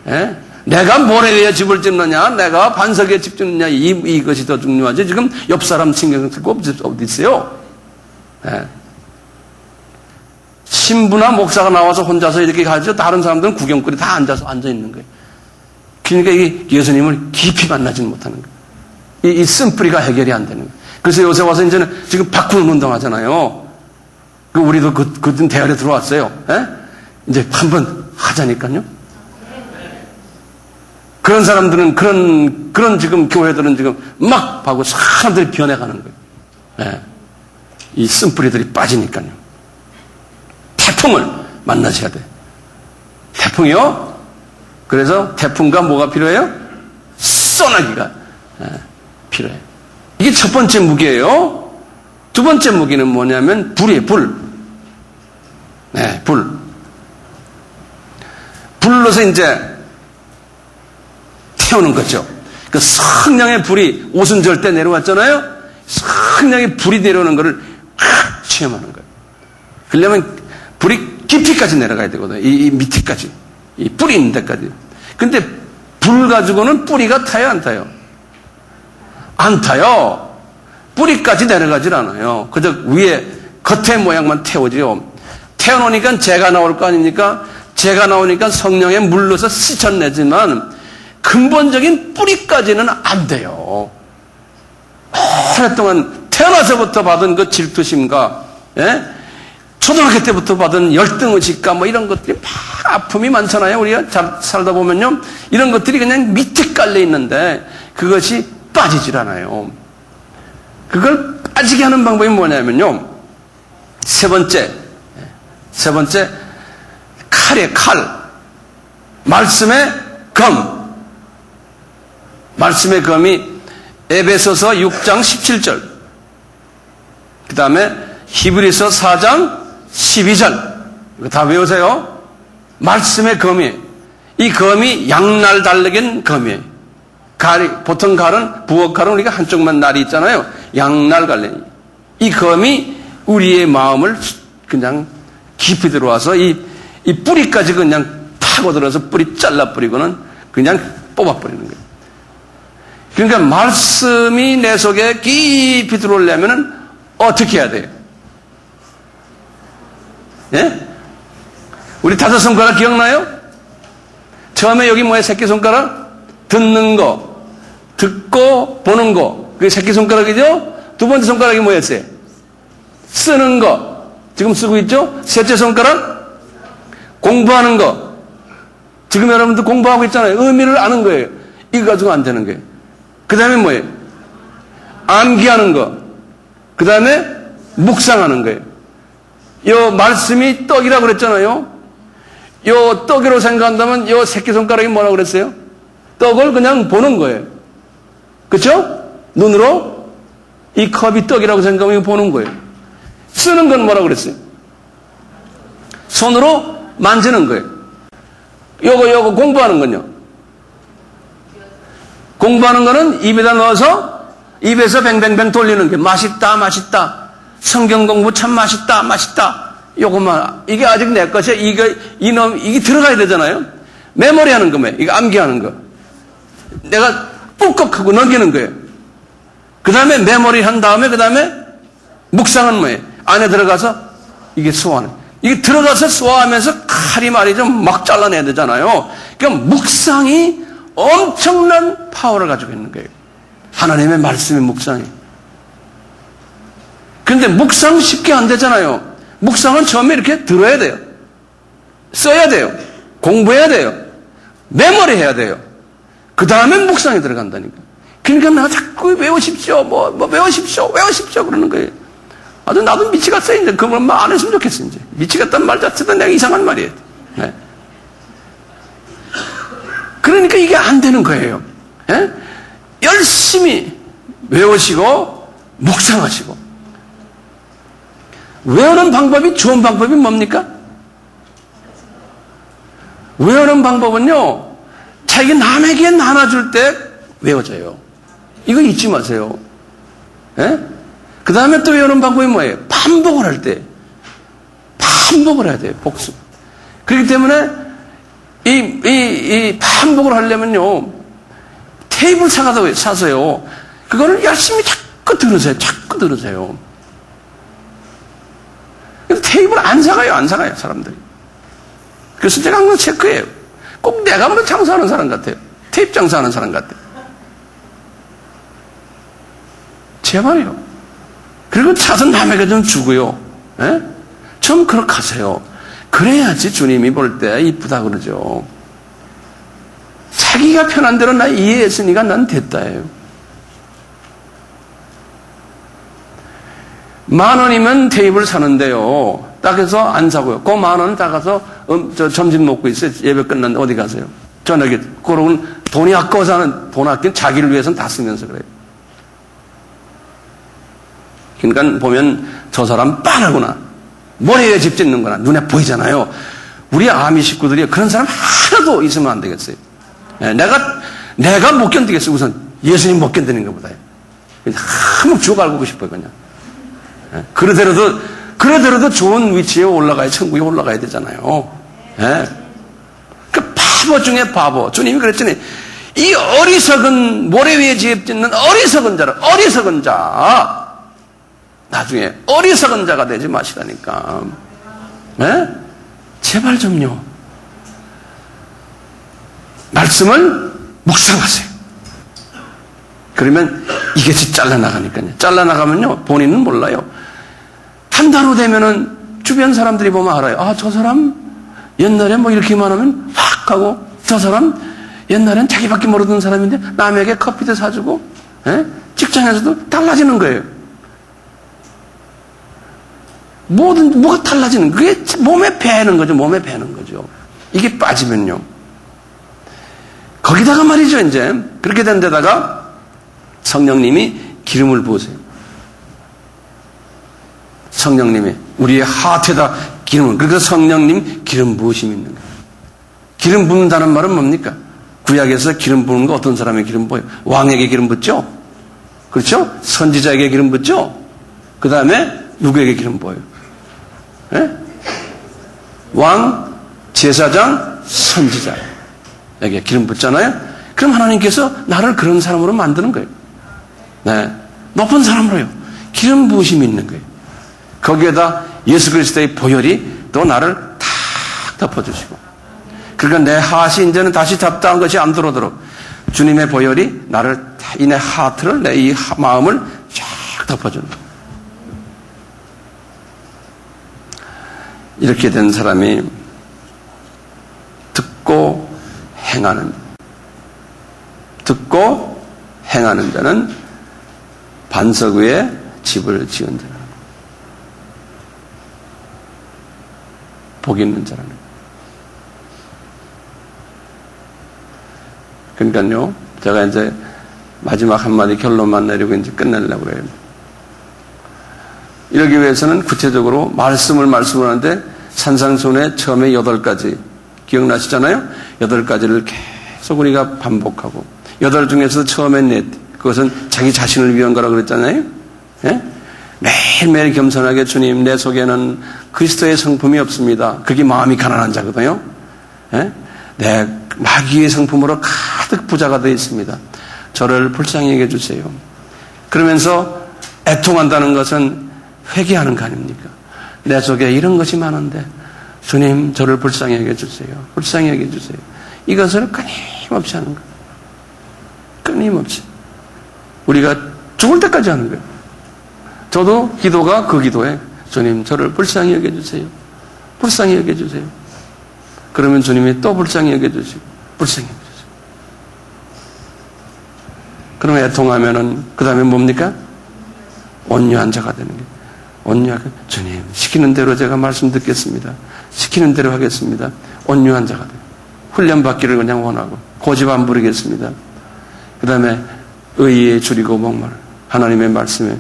[SPEAKER 1] 예? 내가 모래 위에 집을 짓느냐, 내가 반석에 집 짓느냐, 이것이 더 중요하지. 지금 옆 사람 신경 쓸 거 어디 있어요? 예. 신부나 목사가 나와서 혼자서 이렇게 가죠. 다른 사람들은 구경거리 다 앉아 있는 거예요. 그러니까 이게 예수님을 깊이 만나지는 못하는 거예요. 이 쓴뿌리가 해결이 안 되는 거예요. 그래서 요새 와서 이제는 지금 바꾸는 운동 하잖아요. 우리도 그 대열에 들어왔어요. 예? 이제 한번 하자니까요. 그런 사람들은, 그런 지금 교회들은 지금 막 하고 사람들이 변해가는 거예요. 예. 이 쓴뿌리들이 빠지니까요. 태풍을 만나셔야 돼요. 태풍이요? 그래서 태풍과 뭐가 필요해요? 소나기가 필요해요. 이게 첫 번째 무기예요. 두 번째 무기는 뭐냐면 불이에요. 불. 네, 불. 불러서 이제 태우는 거죠. 그 성령의 불이 오순절 때 내려왔잖아요. 성령의 불이 내려오는 것을 체험하는 거예요. 그러려면 불이 깊이까지 내려가야 되거든요. 이 밑에까지. 이 뿌리 있는 데까지. 근데 불 가지고는 뿌리가 타요, 안 타요? 안 타요. 뿌리까지 내려가질 않아요. 그저 위에 겉의 모양만 태우지요. 태워놓으니까 재가 나올 거 아닙니까? 재가 나오니까 성령에 물러서 씻어내지만 근본적인 뿌리까지는 안 돼요. 오랫동안 태어나서부터 받은 그 질투심과, 예? 초등학교 때부터 받은 열등의식과 뭐 이런 것들이 막 아픔이 많잖아요. 우리가 잘 살다 보면요. 이런 것들이 그냥 밑에 깔려 있는데 그것이 빠지질 않아요. 그걸 빠지게 하는 방법이 뭐냐면요. 세 번째, 칼이에요, 칼. 말씀의 검. 말씀의 검이 에베소서 6장 17절. 그 다음에 히브리서 4장 12절. 이거 다 외우세요. 말씀의 검이. 이 검이 양날 달래긴 검이에요. 보통 칼은, 부엌 칼은 우리가 한쪽만 날이 있잖아요. 양날 갈래. 이 검이 우리의 마음을 그냥 깊이 들어와서 이 뿌리까지 그냥 파고들어서 뿌리 잘라버리고는 그냥 뽑아버리는 거예요. 그러니까 말씀이 내 속에 깊이 들어오려면 어떻게 해야 돼요? 예? 우리 다섯 손가락 기억나요? 처음에 여기 뭐예요? 새끼손가락? 듣는 거, 듣고 보는 거. 그게 새끼손가락이죠? 두 번째 손가락이 뭐였어요? 쓰는 거. 지금 쓰고 있죠? 셋째 손가락? 공부하는 거. 지금 여러분들 공부하고 있잖아요. 의미를 아는 거예요. 이거 가지고 안 되는 거예요. 그 다음에 뭐예요? 암기하는 거. 그 다음에 묵상하는 거예요. 요 말씀이 떡이라고 그랬잖아요. 요 떡이라고 생각한다면 요 새끼손가락이 뭐라고 그랬어요? 떡을 그냥 보는 거예요. 그렇죠? 눈으로 이 컵이 떡이라고 생각하면 보는 거예요. 쓰는 건 뭐라고 그랬어요? 손으로 만지는 거예요. 요거 공부하는 건요. 공부하는 거는 입에다 넣어서 입에서 뱅뱅뱅 돌리는 게 맛있다, 맛있다. 성경 공부 참 맛있다, 맛있다. 요것만. 이게 아직 내 것이야. 이게 들어가야 되잖아요. 메모리 하는 거면, 이거 암기하는 거. 내가 꾹꾹 하고 넘기는 거예요. 그 다음에 메모리 한 다음에, 그 다음에 묵상은 뭐예요? 안에 들어가서 이게 소화하는. 이게 들어가서 소화하면서 칼이 말이죠. 막 잘라내야 되잖아요. 그러니까 묵상이 엄청난 파워를 가지고 있는 거예요. 하나님의 말씀의 묵상이. 그런데 묵상 쉽게 안 되잖아요. 묵상은 처음에 이렇게 들어야 돼요. 써야 돼요. 공부해야 돼요. 메모리 해야 돼요. 그 다음에 묵상에 들어간다니까. 그러니까 나 자꾸 외우십시오. 외우십시오. 그러는 거예요. 아주 나도 미치겠어. 이제 그걸 막 안 했으면 좋겠어. 이제. 미치겠다는 말 자체도 내가 이상한 말이에요. 네. 그러니까 이게 안 되는 거예요. 예? 열심히 외우시고 묵상하시고. 외우는 방법이 좋은 방법이 뭡니까? 외우는 방법은요, 자기 남에게 나눠줄 때 외워져요. 이거 잊지 마세요. 예? 그 다음에 또 외우는 방법이 뭐예요? 반복을 할 때. 반복을 해야 돼요. 복습. 그렇기 때문에 이 반복을 하려면요, 테이블 사서요. 그거를 열심히 자꾸 들으세요. 근데 테이블 안 사가요, 사람들이. 그래서 제가 항상 체크해요. 꼭 내가 한번 장사하는 사람 같아요. 테이프 장사하는 사람 같아요. 제발요. 그리고 차서 남에게 좀 주고요. 예? 좀 그렇게 하세요. 그래야지 주님이 볼 때 이쁘다 그러죠. 자기가 편한 대로 나 이해했으니까 난 됐다예요. 10,000원이면 테이블 사는데요. 딱 해서 안 사고요. 그 10,000원 딱 가서 점심 먹고 있어요. 예배 끝났는데 어디 가세요? 저녁에. 그러고는 돈이 아까워서 하는, 돈 아낀 자기를 위해서는 다 쓰면서 그래요. 그러니까 보면 저 사람 빠르구나. 머리에 집 짓는구나. 눈에 보이잖아요. 우리 아미 식구들이 그런 사람 하나도 있으면 안 되겠어요. 내가 못 견디겠어요. 우선 예수님 못 견디는 것보다요. 한번 쭉 알고 싶어요, 그냥. 그러더라도 좋은 위치에 올라가야, 천국에 올라가야 되잖아요. 그 바보 중에 바보. 주님이 그랬잖아요. 이 어리석은 모래 위에 짓는 어리석은 자. 나중에 어리석은 자가 되지 마시라니까. 제발 좀요. 말씀을 묵상하세요. 그러면 이것이 잘라나가니까요. 잘라나가면요, 본인은 몰라요. 한 달 후 되면은 주변 사람들이 보면 알아요. 아, 저 사람 옛날에 뭐 이렇게만 하면 확 하고, 저 사람 옛날엔 자기밖에 모르던 사람인데 남에게 커피도 사주고, 직장에서도 달라지는 거예요. 뭐가 달라지는, 그게 몸에 배는 거죠. 이게 빠지면요. 거기다가 말이죠, 이제. 그렇게 된 데다가 성령님이 기름을 부으세요. 성령님이 우리의 하트에다 기름을, 그래서 성령님 기름 부으심이 있는 거예요. 기름 붓는다는 말은 뭡니까? 구약에서 기름 부는 거 어떤 사람에게 기름 부어요? 왕에게 기름 붓죠? 그렇죠? 선지자에게 기름 붓죠? 그 다음에 누구에게 기름 부어요? 왕, 제사장, 선지자에게 기름 붓잖아요? 그럼 하나님께서 나를 그런 사람으로 만드는 거예요. 높은 사람으로요. 기름 부으심이 있는 거예요. 거기에다 예수 그리스도의 보혈이 또 나를 탁 덮어주시고, 그러니까 내 하시 이제는 다시 잡다한 것이 안 들어오도록 주님의 보혈이 나를, 이 내 하트를, 내 이 마음을 쫙 덮어주는 거예요. 이렇게 된 사람이 듣고 행하는 자는 반석 위에 집을 지은 자라. 복 있는 자라는. 그러니까요, 제가 이제 마지막 한마디 결론만 내리고 이제 끝내려고 그래요. 이러기 위해서는 구체적으로 말씀을 하는데 산상수훈의 처음에 8가지 기억나시잖아요? 8가지를 계속 우리가 반복하고, 8 중에서 처음에 넷, 그것은 자기 자신을 위한 거라고 그랬잖아요? 매일매일 겸손하게 주님, 내 속에는 그리스도의 성품이 없습니다. 그게 마음이 가난한 자거든요. 내 마귀의 성품으로 가득 부자가 되어 있습니다. 저를 불쌍히 여겨 주세요. 그러면서 애통한다는 것은 회개하는 거 아닙니까? 내 속에 이런 것이 많은데 주님, 저를 불쌍히 여겨 주세요. 불쌍히 여겨 주세요. 이것을 끊임없이 하는 거예요. 끊임없이. 우리가 죽을 때까지 하는 거예요. 저도 기도가 그 기도에 주님, 저를 불쌍히 여겨주세요. 불쌍히 여겨주세요. 그러면 주님이 또 불쌍히 여겨주시고, 불쌍히 여겨주세요. 그러면 애통하면은, 그 다음에 뭡니까? 온유한 자가 되는 거예요. 온유하게, 주님, 시키는 대로 제가 말씀 듣겠습니다. 시키는 대로 하겠습니다. 온유한 자가 돼요. 훈련받기를 그냥 원하고, 고집 안 부리겠습니다. 그 다음에 의에 줄이고 목마르, 하나님의 말씀에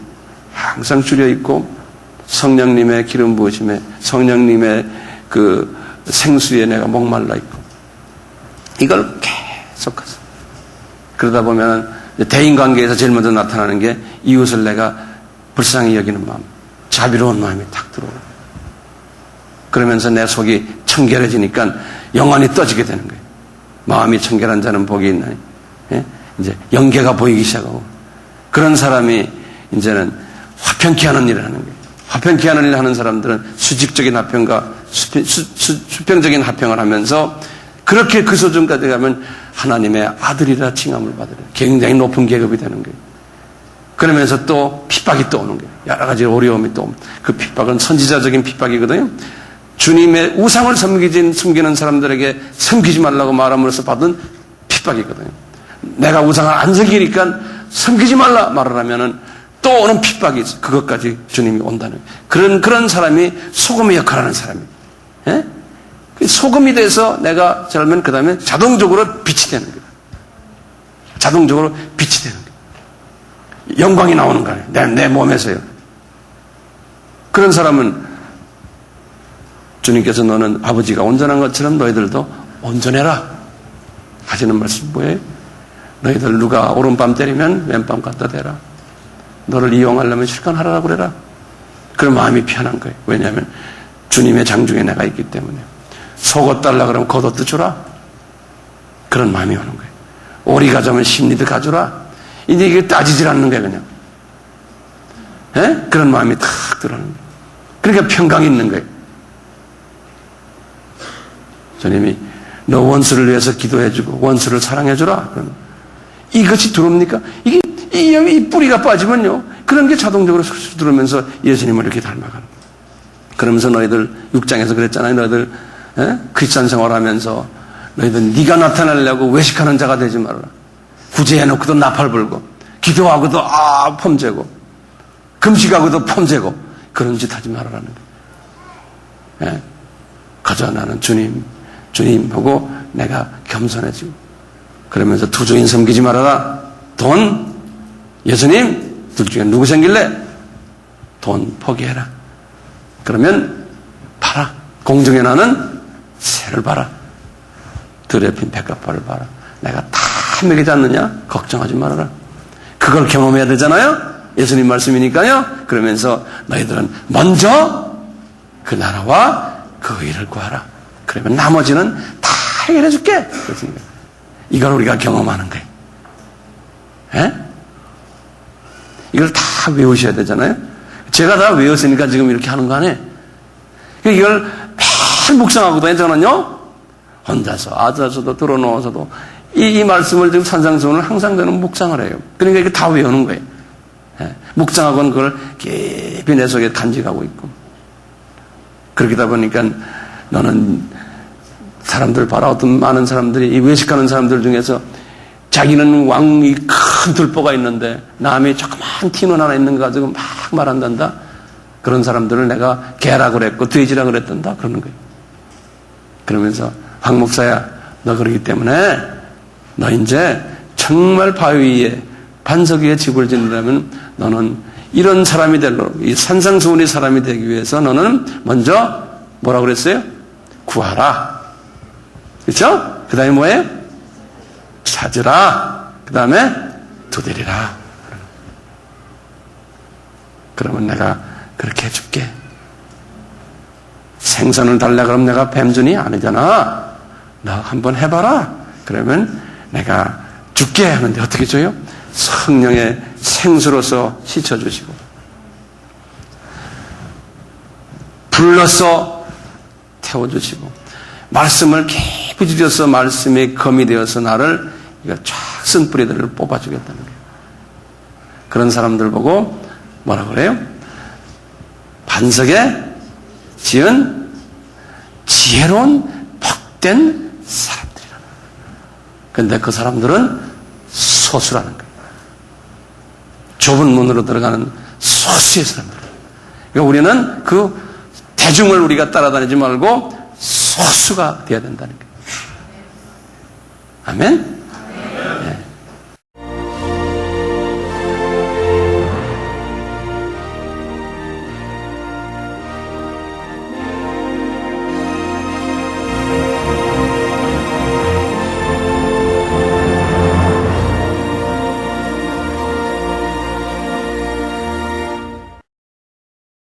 [SPEAKER 1] 항상 줄여 있고, 성령님의 기름 부으심에, 성령님의 그 생수에 내가 목말라 있고, 이걸 계속해서. 그러다 보면 대인 관계에서 제일 먼저 나타나는 게 이웃을 내가 불쌍히 여기는 마음, 자비로운 마음이 탁 들어오고, 그러면서 내 속이 청결해지니까 영안이 떠지게 되는 거예요. 마음이 청결한 자는 복이 있나니. 이제 영계가 보이기 시작하고, 그런 사람이 이제는 화평케 하는 일을 하는 거예요. 화평케 하는 일을 하는 사람들은 수직적인 화평과 수평적인 화평을 하면서, 그렇게 그 수준까지 가면 하나님의 아들이라 칭함을 받으려 굉장히 높은 계급이 되는 거예요. 그러면서 또 핍박이 또 오는 거예요. 여러 가지 어려움이 또 옵니다. 그 핍박은 선지자적인 핍박이거든요. 주님의 우상을 섬기는 사람들에게 섬기지 말라고 말함으로써 받은 핍박이거든요. 내가 우상을 안 섬기니까 섬기지 말라 말을 하면은 또 오는 핍박이 있어. 그것까지 주님이 온다는 그런 사람이 소금의 역할을 하는 사람이에요. 소금이 돼서 내가 잘면 그 다음에 자동적으로 빛이 되는 거예요. 자동적으로 빛이 되는 거예요. 영광이 나오는 거예요. 내 몸에서요. 그런 사람은 주님께서 너는 아버지가 온전한 것처럼 너희들도 온전해라 하시는 말씀 뭐예요? 너희들 누가 오른밤 때리면 왼밤 갖다 대라. 너를 이용하려면 실컷 하라고 그래라. 그럼 마음이 편한 거예요. 왜냐하면 주님의 장중에 내가 있기 때문에. 속옷 달라 그러면 겉옷도 주라. 그런 마음이 오는 거예요. 오리 가져면 심리도 가져라. 이제 이게 따지질 않는 거예요, 그냥. 예? 그런 마음이 탁 들어오는 거예요. 그러니까 평강이 있는 거예요. 주님이 너 원수를 위해서 기도해주고 원수를 사랑해주라. 이것이 들어옵니까? 이게 이 뿌리가 빠지면요. 그런 게 자동적으로 슬슬 들어오면서 예수님을 이렇게 닮아가는 거예요. 그러면서 너희들 6장에서 그랬잖아요. 너희들 크리스찬 생활하면서 너희들 네가 나타나려고 외식하는 자가 되지 말아라. 구제해놓고도 나팔 불고 기도하고도 폼재고 금식하고도 폼재고 그런 짓 하지 말아라는 거예요. 예? 그저 나는 주님 보고 내가 겸손해지고 그러면서 투주인 섬기지 말아라. 돈, 예수님 둘 중에 누구 생길래? 돈 포기해라. 그러면 봐라. 공중에 나는 새를 봐라. 들에 핀 백합화를 봐라. 내가 다 먹이지 않느냐? 걱정하지 말아라. 그걸 경험해야 되잖아요. 예수님 말씀이니까요. 그러면서 너희들은 먼저 그 나라와 그 의를 구하라. 그러면 나머지는 다 해결해 줄게. 그렇습니다. 이걸 우리가 경험하는 거예요. 예? 이걸 다 외우셔야 되잖아요. 제가 다 외웠으니까 지금 이렇게 하는 거 아니에요. 이걸 매일 묵상하고도 저는요, 혼자서, 앉아서도 들어놓아서도 이 말씀을 지금 산상수훈을 항상 저는 묵상을 해요. 그러니까 이게 다 외우는 거예요. 예. 묵상하고는 그걸 깊이 내 속에 간직하고 있고. 그러다 보니까 너는 사람들 봐라. 어떤 많은 사람들이, 이 외식하는 사람들 중에서 자기는 왕이 큰 들보가 있는데 남이 조그만 티눈 하나 있는 거 가지고 막 말한단다. 그런 사람들을 내가 개라 그랬고 돼지라 그랬단다. 그러는 거예요. 그러면서 황 목사야, 너 그러기 때문에 너 이제 정말 바위 위에 반석 위에 집을 짓는다면 너는 이런 사람이 될로 이 산상수훈의 사람이 되기 위해서 너는 먼저 뭐라고 그랬어요? 구하라. 그렇죠? 그 다음에 뭐예요? 찾으라. 그 다음에 두드리라. 그러면 내가 그렇게 해줄게. 생선을 달라 그러면 내가 뱀준이 아니잖아. 너 한번 해봐라. 그러면 내가 줄게 하는데 어떻게 줘요? 성령의 생수로서 씻어주시고 불러서 태워주시고 말씀을 깊이 주셔서 말씀이 검이 되어서 나를 쫙 쓴 뿌리들을 뽑아주겠다는 거예요. 그런 사람들 보고 뭐라고 그래요? 반석에 지은 지혜로운 복된 사람들이라. 그런데 그 사람들은 소수라는 거예요. 좁은 문으로 들어가는 소수의 사람들. 그러니까 우리는 그 대중을 우리가 따라다니지 말고 소수가 되어야 된다는 거예요. 아멘?